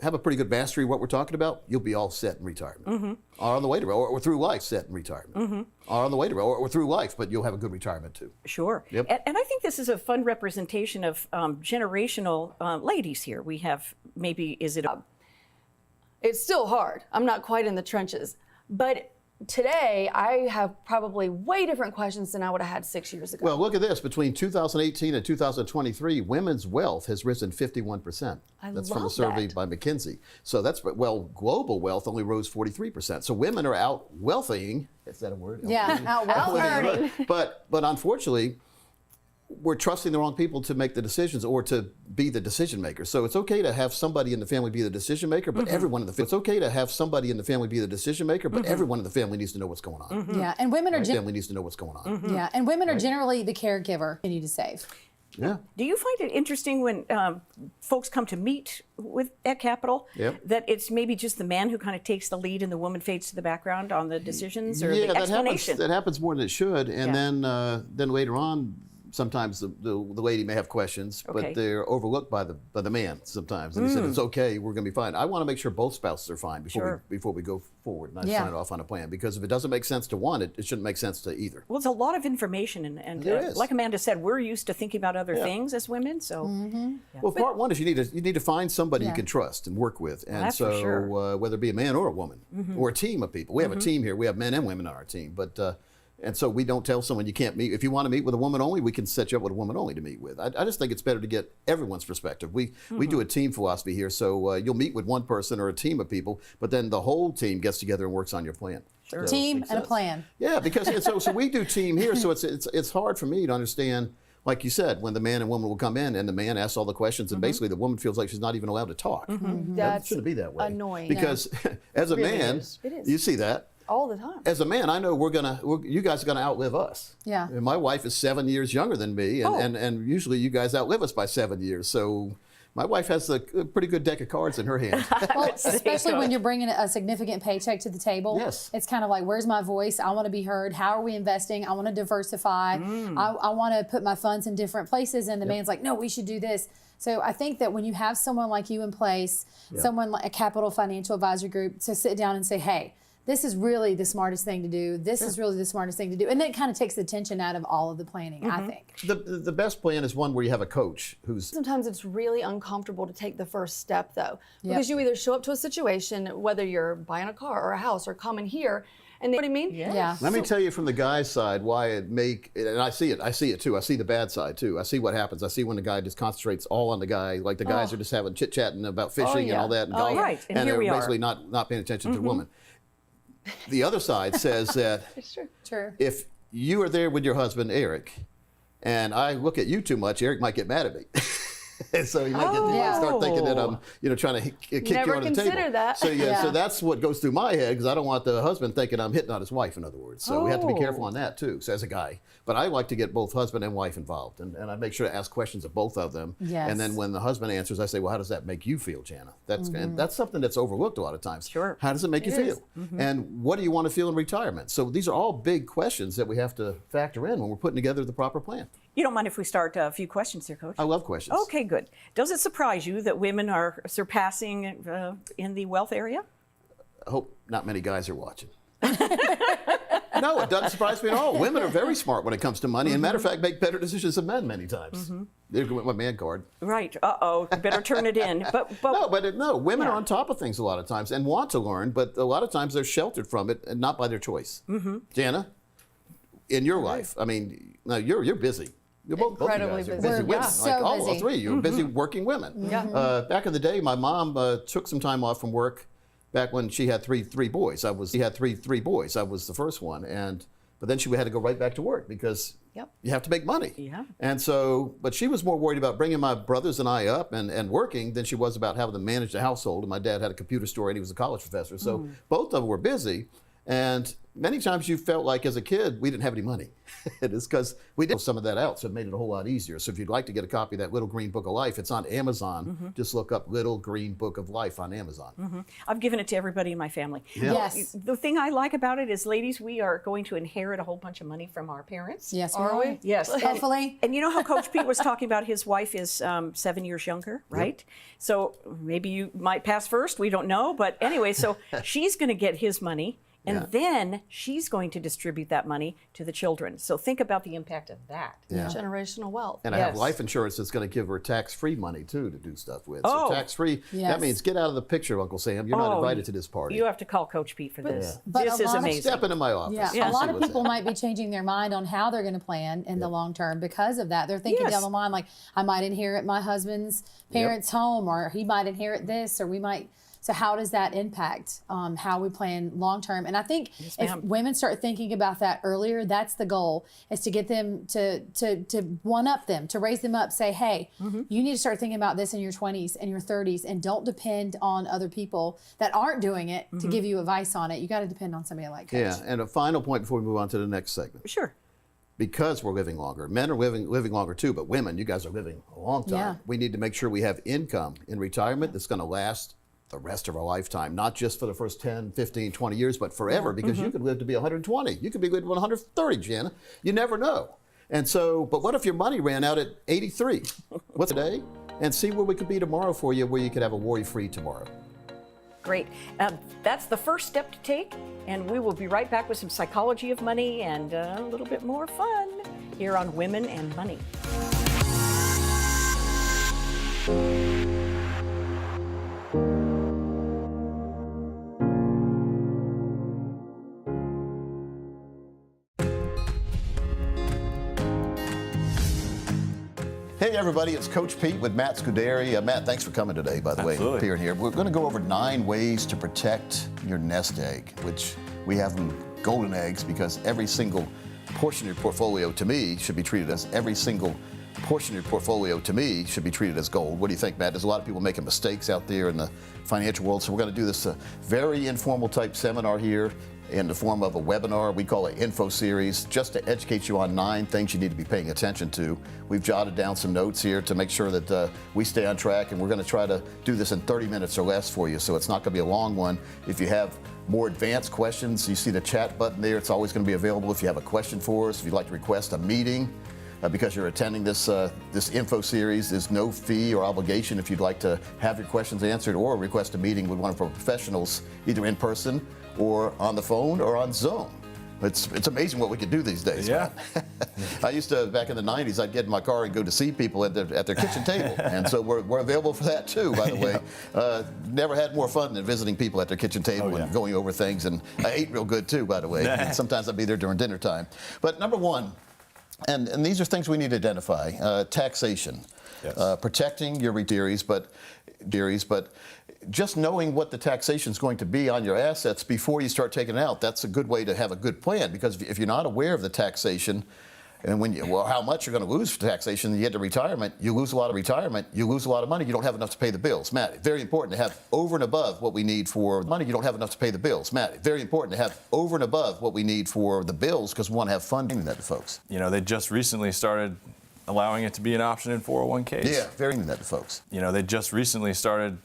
have a pretty good mastery of what we're talking about. You'll be all set in retirement. Or on the way to, or through life, set in retirement. Or on the way to, or through life, but you'll have a good retirement too. Sure. Yep. And I think this is a fun representation of generational ladies here. We have maybe, It's still hard. I'm not quite in the trenches. But today, I have probably way different questions than I would have had 6 years ago. Well, look at this. Between 2018 and 2023, women's wealth has risen 51%. That's from a survey by McKinsey. So that's, global wealth only rose 43%. So women are out wealthying. Is that a word? Yeah, out earning. But unfortunately, we're trusting the wrong people to make the decisions or to be the decision maker. So it's okay to have somebody in the family be the decision maker, but everyone in the family. It's okay to have somebody in the family be the decision maker, but everyone in the family needs to know what's going on. Yeah, and women are family needs to know what's going on. yeah, and women are generally the caregiver. Continue to save. Yeah. Do you find it interesting when folks come to meet at Capitol that it's maybe just the man who kind of takes the lead and the woman fades to the background on the decisions or the explanation? That happens more than it should. And then later on, sometimes the lady may have questions, but they're overlooked by the man sometimes. And he said, it's okay, we're going to be fine. I want to make sure both spouses are fine before we go forward and I sign it off on a plan. Because if it doesn't make sense to one, it shouldn't make sense to either. Well, it's a lot of information. And like Amanda said, we're used to thinking about other things as women. So, Well, part one is you need to find somebody you can trust and work with. And that's for sure. Whether it be a man or a woman or a team of people. We have a team here. We have men and women on our team. But and so we don't tell someone you can't meet. If you want to meet with a woman only, we can set you up with a woman only to meet with. I just think it's better to get everyone's perspective. We do a team philosophy here, so you'll meet with one person or a team of people, but then the whole team gets together and works on your plan. Sure. Team and a plan. Yeah, because so we do team here, so it's hard for me to understand. Like you said, when the man and woman will come in and the man asks all the questions and basically the woman feels like she's not even allowed to talk. That shouldn't be that way. Annoying. Because as a man, you see that. All the time. As a man, I know you guys are gonna outlive us. Yeah. And my wife is 7 years younger than me, and usually you guys outlive us by 7 years. So my wife has a pretty good deck of cards in her hand. Well, especially when you're bringing a significant paycheck to the table. Yes. It's kind of like, where's my voice? I want to be heard. How are we investing? I want to diversify. I want to put my funds in different places. And the man's like, no, we should do this. So I think that when you have someone like you in place, someone like a Capital Financial Advisory Group, to sit down and say, hey, this is really the smartest thing to do. This is really the smartest thing to do. And that kind of takes the tension out of all of the planning, I think. The best plan is one where you have a coach who's... Sometimes it's really uncomfortable to take the first step, though. Because you either show up to a situation, whether you're buying a car or a house or coming here, and you know what I mean? Yeah. Let me tell you from the guy's side why and I see it too. I see the bad side too. I see what happens. I see when the guy just concentrates all on the guy, like the guys are just having chit-chatting about fishing and all that and golf. Right. And they're here we basically not paying attention to the woman. The other side says that if you are there with your husband, Eric, and I look at you too much, Eric might get mad at me. And so he might start thinking that I'm, trying to kick you under the table. Never consider that. So that's what goes through my head because I don't want the husband thinking I'm hitting on his wife. In other words, so we have to be careful on that too. So as a guy, but I like to get both husband and wife involved, and I make sure to ask questions of both of them. Yes. And then when the husband answers, I say, well, how does that make you feel, Jana? And that's something that's overlooked a lot of times. Sure. How does it make you feel? And what do you want to feel in retirement? So these are all big questions that we have to factor in when we're putting together the proper plan. You don't mind if we start a few questions here, Coach? I love questions. Okay, good. Does it surprise you that women are surpassing in the wealth area? I hope not many guys are watching. No, it doesn't surprise me at all. Women are very smart when it comes to money, and matter of fact, make better decisions than men many times. There went my man card. Right. Uh-oh. Better turn it in. But No, women are on top of things a lot of times and want to learn, but a lot of times they're sheltered from it and not by their choice. Jana? in your life? I mean, now you're busy. You're both of you guys are busy women. so Like all busy. three, you're busy working women. Yeah. Back in the day, my mom took some time off from work. Back when she had three boys, she had three boys. I was the first one, but then she had to go right back to work because you have to make money. Yeah. And so, but she was more worried about bringing my brothers and I up and working than she was about having to manage the household. And my dad had a computer store and he was a college professor, so both of them were busy. And many times you felt like as a kid, we didn't have any money. It's because we did some of that out, so it made it a whole lot easier. So if you'd like to get a copy of that Little Green Book of Life, it's on Amazon. Just look up Little Green Book of Life on Amazon. I've given it to everybody in my family. Yeah. Yes. The thing I like about it is, ladies, we are going to inherit a whole bunch of money from our parents. Yes, Are we? Yes. Hopefully. And you know how Coach Pete was talking about his wife is 7 years younger, right? So maybe you might pass first. We don't know. But anyway, so she's going to get his money. And then she's going to distribute that money to the children. So think about the impact of that. Yeah. Generational wealth. And I have life insurance that's going to give her tax-free money, too, to do stuff with. Oh. So tax-free, that means get out of the picture, Uncle Sam. You're not invited to this party. You have to call Coach Pete for this. But This a is lot of- amazing. Step into my office. Yeah, I'll a lot see of what's people happening. might be changing their mind on how they're going to plan in the long term because of that. They're thinking Yes. down the line, like, I might inherit my husband's parents' home, or he might inherit this, or we might. So how does that impact how we plan long term? And I think if women start thinking about that earlier, that's the goal, is to get them to one up them, to raise them up, say, hey, you need to start thinking about this in your 20s and your 30s, and don't depend on other people that aren't doing it to give you advice on it. You got to depend on somebody like Coach. Yeah, and a final point before we move on to the next segment. Sure. Because we're living longer. Men are living longer too, but women, you guys are living a long time. Yeah. We need to make sure we have income in retirement that's going to last the rest of our lifetime, not just for the first 10, 15, 20 years, but forever, because you could live to be 120. You could be living to 130, Jana. You never know. And so, but what if your money ran out at 83? What's today? And see where we could be tomorrow for you, where you could have a worry-free tomorrow. Great. That's the first step to take, and we will be right back with some psychology of money and a little bit more fun here on Women and Money. Hey everybody, it's Coach Pete with Matt Scuderi. Matt, thanks for coming today, by the way, appearing here. We're going to go over 9 ways to protect your nest egg, which we have them golden eggs because every single portion of your portfolio to me should be treated as gold. What do you think, Matt? There's a lot of people making mistakes out there in the financial world, so we're going to do this very informal type seminar here in the form of a webinar. We call it info series, just to educate you on 9 things you need to be paying attention to. We've jotted down some notes here to make sure that we stay on track, and we're going to try to do this in 30 minutes or less for you, so it's not going to be a long one. If you have more advanced questions, you see the chat button there. It's always going to be available if you have a question for us. If you'd like to request a meeting, because you're attending this info series, there's no fee or obligation if you'd like to have your questions answered or request a meeting with one of our professionals, either in person or on the phone or on Zoom. It's amazing what we can do these days. Yeah. I used to, back in the 90s, I'd get in my car and go to see people at their kitchen table. And so we're available for that too, by the way. Never had more fun than visiting people at their kitchen table and going over things. And I ate real good too, by the way. And sometimes I'd be there during dinner time. But number 1, and these are things we need to identify, taxation. Yes. Protecting your retirees, but just knowing what the taxation is going to be on your assets before you start taking it out, that's a good way to have a good plan, because if you're not aware of the taxation, and how much you're going to lose for taxation, you get to retirement, you lose a lot of money, you don't have enough to pay the bills. Matt, very important to have over and above what we need for money, you don't have enough to pay the bills. Matt, very important to have over and above what we need for the bills, because we want to have fun doing that to folks. You know, they just recently started allowing it to be an option in 401ks. Yeah, very important to folks. You know, they just recently started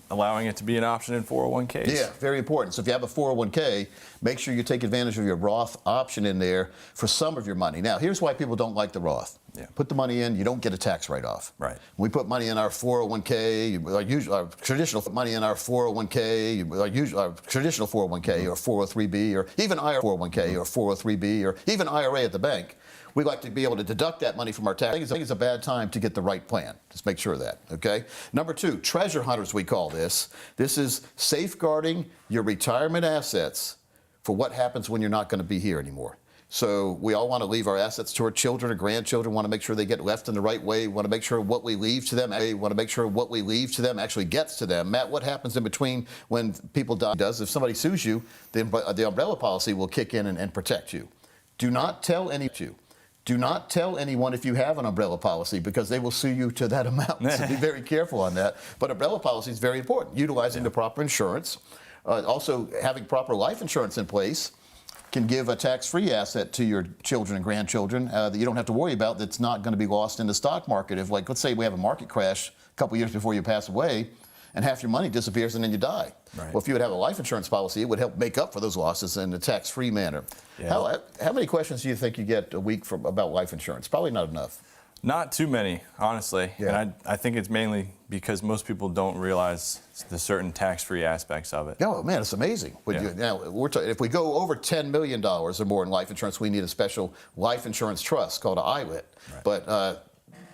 allowing it to be an option in 401ks. Yeah, very important. So if you have a 401k, make sure you take advantage of your Roth option in there for some of your money. Now, here's why people don't like the Roth. Yeah. Put the money in, you don't get a tax write-off. Right. We put money in our 401k, our traditional money in our 401k, our traditional 401k or 403b, or even IRA 401k or 403b, or even IRA at the bank. We like to be able to deduct that money from our tax. I think it's a bad time to get the right plan. Just make sure of that, okay? Number 2, treasure hunters, we call this. This is safeguarding your retirement assets for what happens when you're not going to be here anymore. So we all want to leave our assets to our children or grandchildren, want to make sure they get left in the right way, want to make sure what we leave to them, actually gets to them. Matt, what happens in between when people die? If somebody sues you, the umbrella policy will kick in and protect you. Do not tell anyone if you have an umbrella policy, because they will sue you to that amount. So be very careful on that. But umbrella policy is very important. Utilizing the proper insurance, also having proper life insurance in place, can give a tax-free asset to your children and grandchildren that you don't have to worry about, that's not going to be lost in the stock market. If, like, let's say we have a market crash a couple years before you pass away, and half your money disappears and then you die. Right. Well, if you would have a life insurance policy, it would help make up for those losses in a tax-free manner. Yeah. How many questions do you think you get a week about life insurance? Probably not enough. Not too many, honestly. Yeah. And I think it's mainly because most people don't realize the certain tax-free aspects of it. Oh, man, it's amazing. Now, if we go over $10 million or more in life insurance, we need a special life insurance trust called an ILIT. Right. But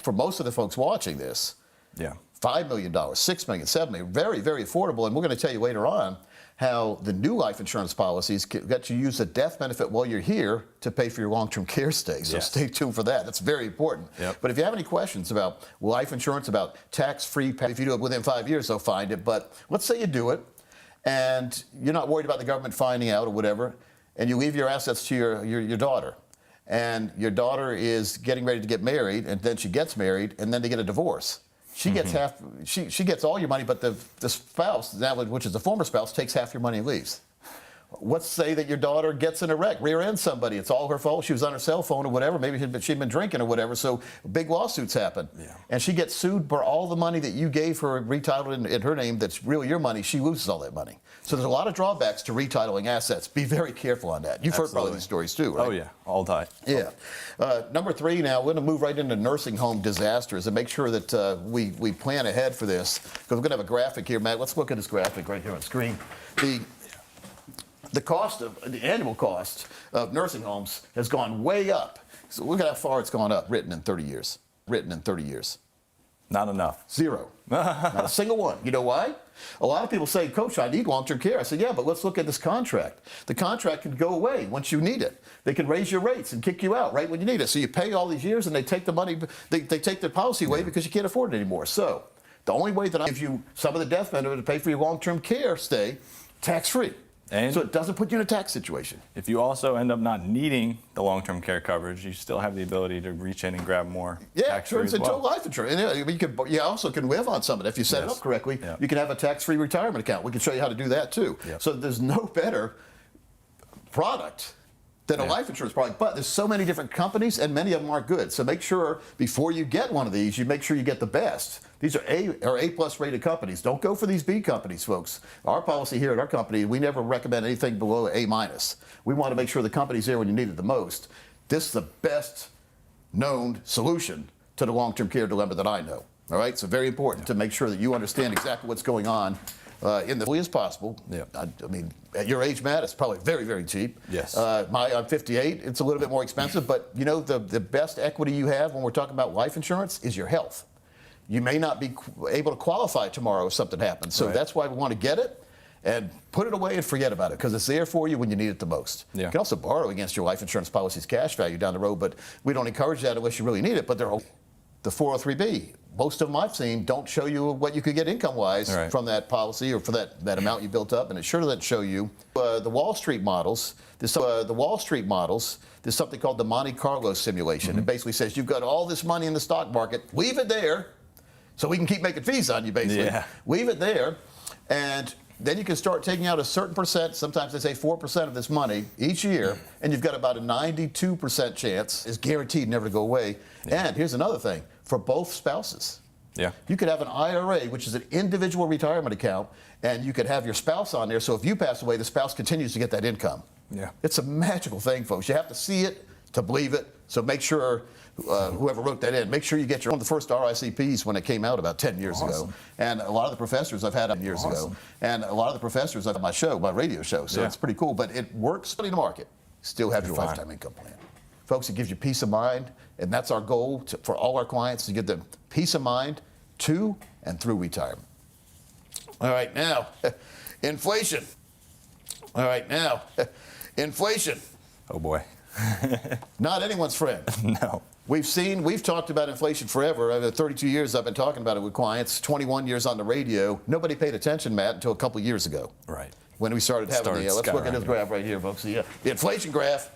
for most of the folks watching this, $5 million, $6 million, $7 million, very, very affordable. And we're going to tell you later on how the new life insurance policies let you use the death benefit while you're here to pay for your long-term care stay. So stay tuned for that. That's very important. Yep. But if you have any questions about life insurance, about tax-free, if you do it within 5 years, they'll find it. But let's say you do it, and you're not worried about the government finding out or whatever, and you leave your assets to your daughter. And your daughter is getting ready to get married, and then she gets married, and then they get a divorce. She gets half. She gets all your money, but the spouse, which is the former spouse, takes half your money and leaves. Let's say that your daughter gets in a wreck, rear ends somebody. It's all her fault. She was on her cell phone or whatever. Maybe she'd been drinking or whatever. So big lawsuits happen. Yeah. And she gets sued for all the money that you gave her retitled in her name that's really your money. She loses all that money. So there's a lot of drawbacks to retitling assets. Be very careful on that. You've heard probably these stories too, right? Oh, yeah. All time. Yeah. Number 3 now, we're going to move right into nursing home disasters and make sure that we plan ahead for this. Because we're going to have a graphic here, Matt. Let's look at this graphic right here on the screen. The annual cost of nursing homes has gone way up. So look at how far it's gone up, written in 30 years. Not enough. 0. Not a single one. You know why? A lot of people say, Coach, I need long-term care. I said, yeah, but let's look at this contract. The contract can go away once you need it. They can raise your rates and kick you out right when you need it. So you pay all these years and they take the money, they take the policy away because you can't afford it anymore. So the only way that I give you some of the death benefit to pay for your long-term care stay, tax-free. And so it doesn't put you in a tax situation. If you also end up not needing the long-term care coverage, you still have the ability to reach in and grab more. Yeah, tax-free turns into life insurance. And you also can live on some of it. If you set it up correctly, you can have a tax-free retirement account. We can show you how to do that too. Yep. So there's no better product than a life insurance product. But there's so many different companies, and many of them aren't good. So make sure before you get one of these, you make sure you get the best. These are A+ rated companies. Don't go for these B companies, folks. Our policy here at our company, we never recommend anything below A-. We want to make sure the company's there when you need it the most. This is the best known solution to the long-term care dilemma that I know. All right, so very important to make sure that you understand exactly what's going on in the way as possible. Yeah. I mean, at your age, Matt, it's probably very, very cheap. Yes. I'm 58. It's a little bit more expensive, but you know, the best equity you have when we're talking about life insurance is your health. You may not be able to qualify tomorrow if something happens. So that's why we want to get it and put it away and forget about it, because it's there for you when you need it the most. Yeah. You can also borrow against your life insurance policy's cash value down the road, but we don't encourage that unless you really need it. But they're the 403B. Most of them I've seen don't show you what you could get income-wise from that policy or for that amount you built up, and it sure doesn't show you the Wall Street models. There's something called the Monte Carlo simulation. It basically says you've got all this money in the stock market, leave it there, so we can keep making fees on you, basically. Yeah. Leave it there, and then you can start taking out a certain percent, sometimes they say 4% of this money each year, and you've got about a 92% chance, is guaranteed never to go away. Yeah. And here's another thing, for both spouses. Yeah. You could have an IRA, which is an individual retirement account, and you could have your spouse on there, so if you pass away, the spouse continues to get that income. Yeah. It's a magical thing, folks. You have to see it to believe it, so make sure whoever wrote that in, make sure you get one of the first RICPs when it came out about 10 years ago. And a lot of the professors I've had years ago. And a lot of the professors I've had on my radio show. So it's pretty cool. But it works in the market. Still have your lifetime income plan. Folks, it gives you peace of mind. And that's our goal for all our clients, to give them peace of mind to and through retirement. All right, now, inflation. All right, now, inflation. Oh, boy. Not anyone's friend. No. We've talked about inflation forever. I've had 32 years I've been talking about it with clients, 21 years on the radio. Nobody paid attention, Matt, until a couple years ago. Right. When we started having let's look at this graph right here, folks. The inflation graph.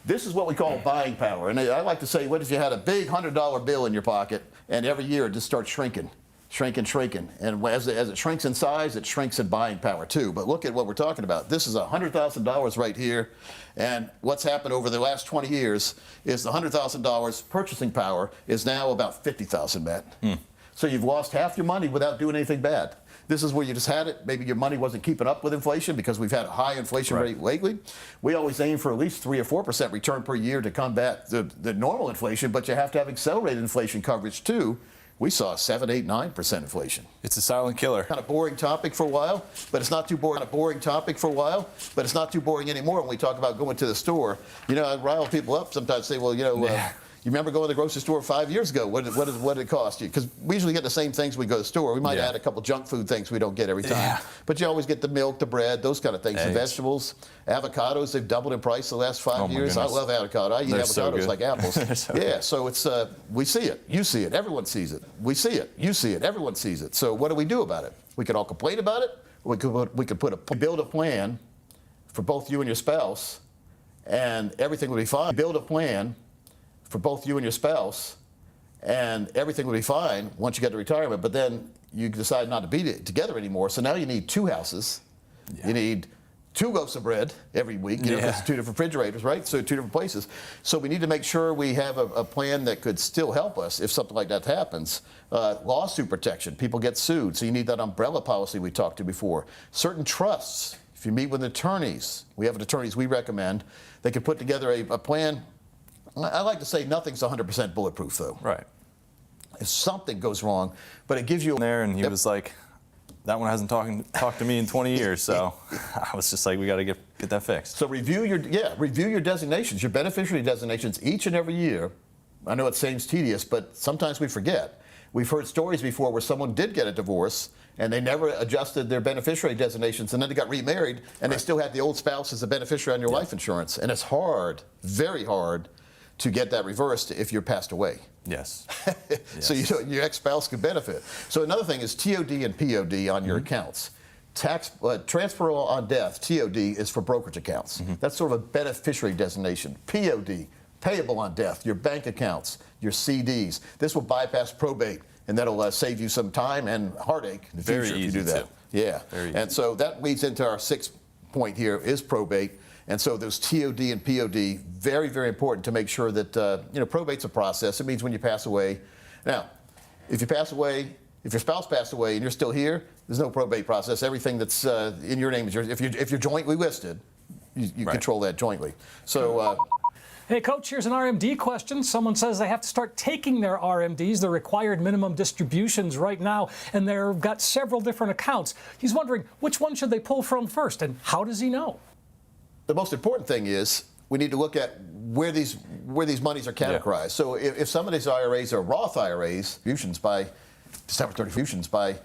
This is what we call buying power. And I like to say, what if you had a big $100 bill in your pocket, and every year it just starts shrinking. And as it shrinks in size, it shrinks in buying power too. But look at what we're talking about. This is $100,000 right here. And what's happened over the last 20 years is the $100,000 purchasing power is now about $50,000, Matt. So you've lost half your money without doing anything bad. This is where you just had it. Maybe your money wasn't keeping up with inflation because we've had a high inflation rate lately. We always aim for at least 3 or 4% return per year to combat the normal inflation, but you have to have accelerated inflation coverage too. We saw 7, 8, 9% inflation. It's a silent killer. Kind of boring topic for a while, but it's not too boring. Kind of boring topic for a while, but it's not too boring anymore when we talk about going to the store. You know, I rile people up sometimes. Say, well, you know, you remember going to the grocery store 5 years ago? What did it cost you? Because we usually get the same things when we go to the store. We might add a couple junk food things we don't get every time. But you always get the milk, the bread, those kind of things. The vegetables, avocados, they've doubled in price the last 5 years. I love avocado. I eat avocados like apples. So it's we see it. You see it. Everyone sees it. We see it. You see it. Everyone sees it. So what do we do about it? We could all complain about it. We could build a plan for both you and your spouse, and everything would be fine. Build a plan for both you and your spouse, and everything will be fine once you get to retirement. But then you decide not to be together anymore. So now you need 2 houses. You need 2 loaves of bread every week. You know, it's 2 different refrigerators, right? So 2 different places. So we need to make sure we have a plan that could still help us if something like that happens. Lawsuit protection. People get sued. So you need that umbrella policy we talked to before. Certain trusts. If you meet with attorneys, we have attorneys we recommend. They can put together a plan. I like to say nothing's 100% bulletproof, though. Right. If something goes wrong, but it gives you there, and he was like, "That one hasn't talked to me in 20 years." So I was just like, "We got to get that fixed." So review your designations, your beneficiary designations each and every year. I know it seems tedious, but sometimes we forget. We've heard stories before where someone did get a divorce and they never adjusted their beneficiary designations, and then they got remarried and they still had the old spouse as a beneficiary on your life insurance, and it's hard, very hard, to get that reversed if you're passed away. Yes. So your ex-spouse could benefit. So another thing is TOD and POD on your accounts. Transfer on death, TOD, is for brokerage accounts. That's sort of a beneficiary designation. POD, payable on death, your bank accounts, your CDs. This will bypass probate, and that'll save you some time and heartache in the future if you do that. And so that leads into our 6th point here is probate. And so those TOD and POD, very, very important to make sure that, probate's a process. It means when you pass away. Now, if you pass away, if your spouse passed away and you're still here, there's no probate process. Everything that's in your name is yours. If you're jointly listed, you control that jointly. So. Hey, Coach, here's an RMD question. Someone says they have to start taking their RMDs, the required minimum distributions, right now, and they've got several different accounts. He's wondering, which one should they pull from first, and how does he know? The most important thing is we need to look at where these monies are categorized. So if some of these IRAs are Roth IRAs, distributions by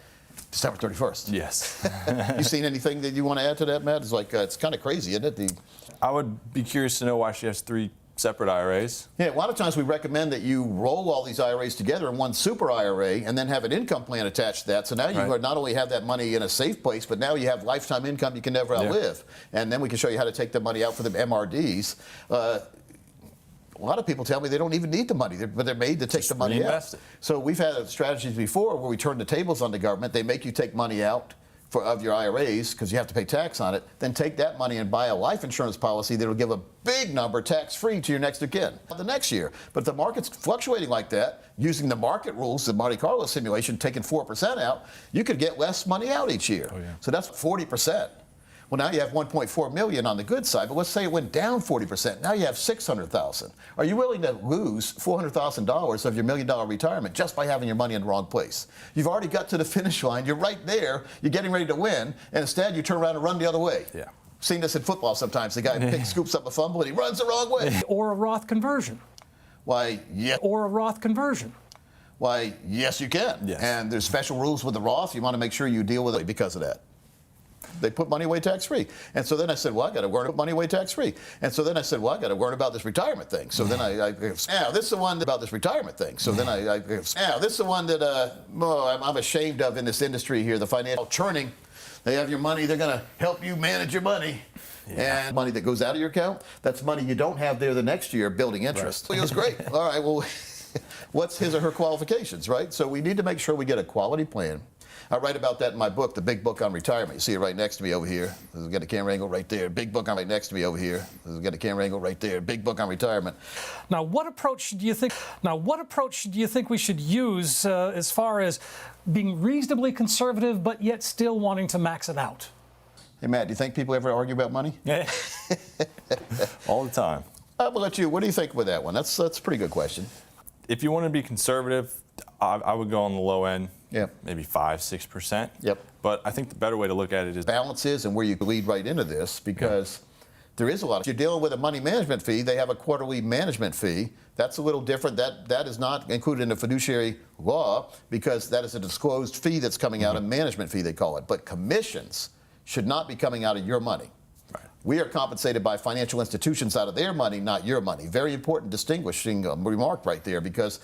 December 31st. Yes. You seen anything that you want to add to that, Matt? It's like it's kind of crazy, isn't it? I would be curious to know why she has 3 separate IRAs. Yeah, a lot of times we recommend that you roll all these IRAs together in one super IRA and then have an income plan attached to that. So now you not only have that money in a safe place, but now you have lifetime income you can never outlive. And then we can show you how to take the money out for the MRDs. A lot of people tell me they don't even need the money, but they're made to take the money out. So we've had strategies before where we turn the tables on the government. They make you take money out of your IRAs because you have to pay tax on it, then take that money and buy a life insurance policy that will give a big number tax-free to your next of kin the next year. But if the market's fluctuating like that, using the market rules, the Monte Carlo simulation, taking 4% out, you could get less money out each year. So that's 40%. Well, now you have 1.4 million on the good side, but let's say it went down 40%. Now you have 600,000. Are you willing to lose $400,000 of your $1 million retirement just by having your money in the wrong place? You've already got to the finish line. You're right there. You're getting ready to win, and instead you turn around and run the other way. Seen this in football sometimes. The guy scoops up a fumble and he runs the wrong way. Or a Roth conversion. Why, yes. Or a Roth conversion. Why, yes, you can. And there's special rules with the Roth. You want to make sure you deal with it because of that. They put money away tax-free. And so then I said, well, I got to put money away tax-free. And so then I said, well, I got to learn about this retirement thing. So then this is the one about this retirement thing. So then this is the one that I'm ashamed of in this industry here, the financial churning. They have your money. They're going to help you manage your money. Yeah. And money that goes out of your account, that's money you don't have there the next year building interest. Right. It was great. All right, well, what's his or her qualifications, right? So we need to make sure we get a quality plan. I write about that in my book, the big book on retirement. You see it right next to me over here. We've got a camera angle right there. Big book on right next to me over here. We've got a camera angle right there. Big book on retirement. Now, what approach do you think we should use as far as being reasonably conservative, but yet still wanting to max it out? Hey, Matt, do you think people ever argue about money? Yeah. All the time. I'm gonna let you. What do you think with that one? That's a pretty good question. If you want to be conservative, I would go on the low end. Yep. Maybe 5-6%. Yep. But I think the better way to look at it is balances and where you lead right into this, because there is a lot. If you're dealing with a money management fee, they have a quarterly management fee. That's a little different. That is not included in the fiduciary law because that is a disclosed fee that's coming out, a management fee they call it. But commissions should not be coming out of your money. Right. We are compensated by financial institutions out of their money, not your money. Very important distinguishing remark right there, because,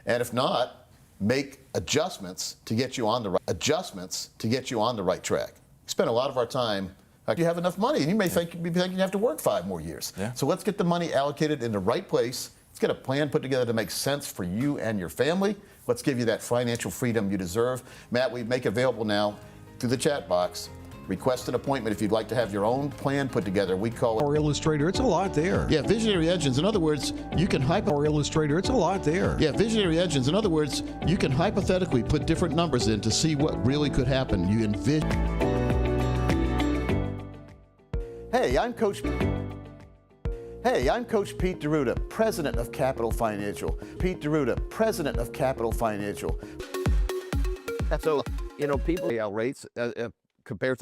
and if not, make adjustments to get you on the right track. We spend a lot of our time, you have enough money, and you may think you have to work 5 more years. Yeah. So let's get the money allocated in the right place. Let's get a plan put together to make sense for you and your family. Let's give you that financial freedom you deserve. Matt, we make available now through the chat box. Request an appointment if you'd like to have your own plan put together. We call it. Or Illustrator, it's a lot there. Yeah, Visionary Engines. In other words, you can Or Illustrator, it's a lot there. Yeah, Visionary Engines. In other words, you can hypothetically put different numbers in to see what really could happen. You envision. Hey, I'm Coach Pete D'Arruda, President of Capital Financial. Pete D'Arruda, President of Capital Financial. So, people rates compare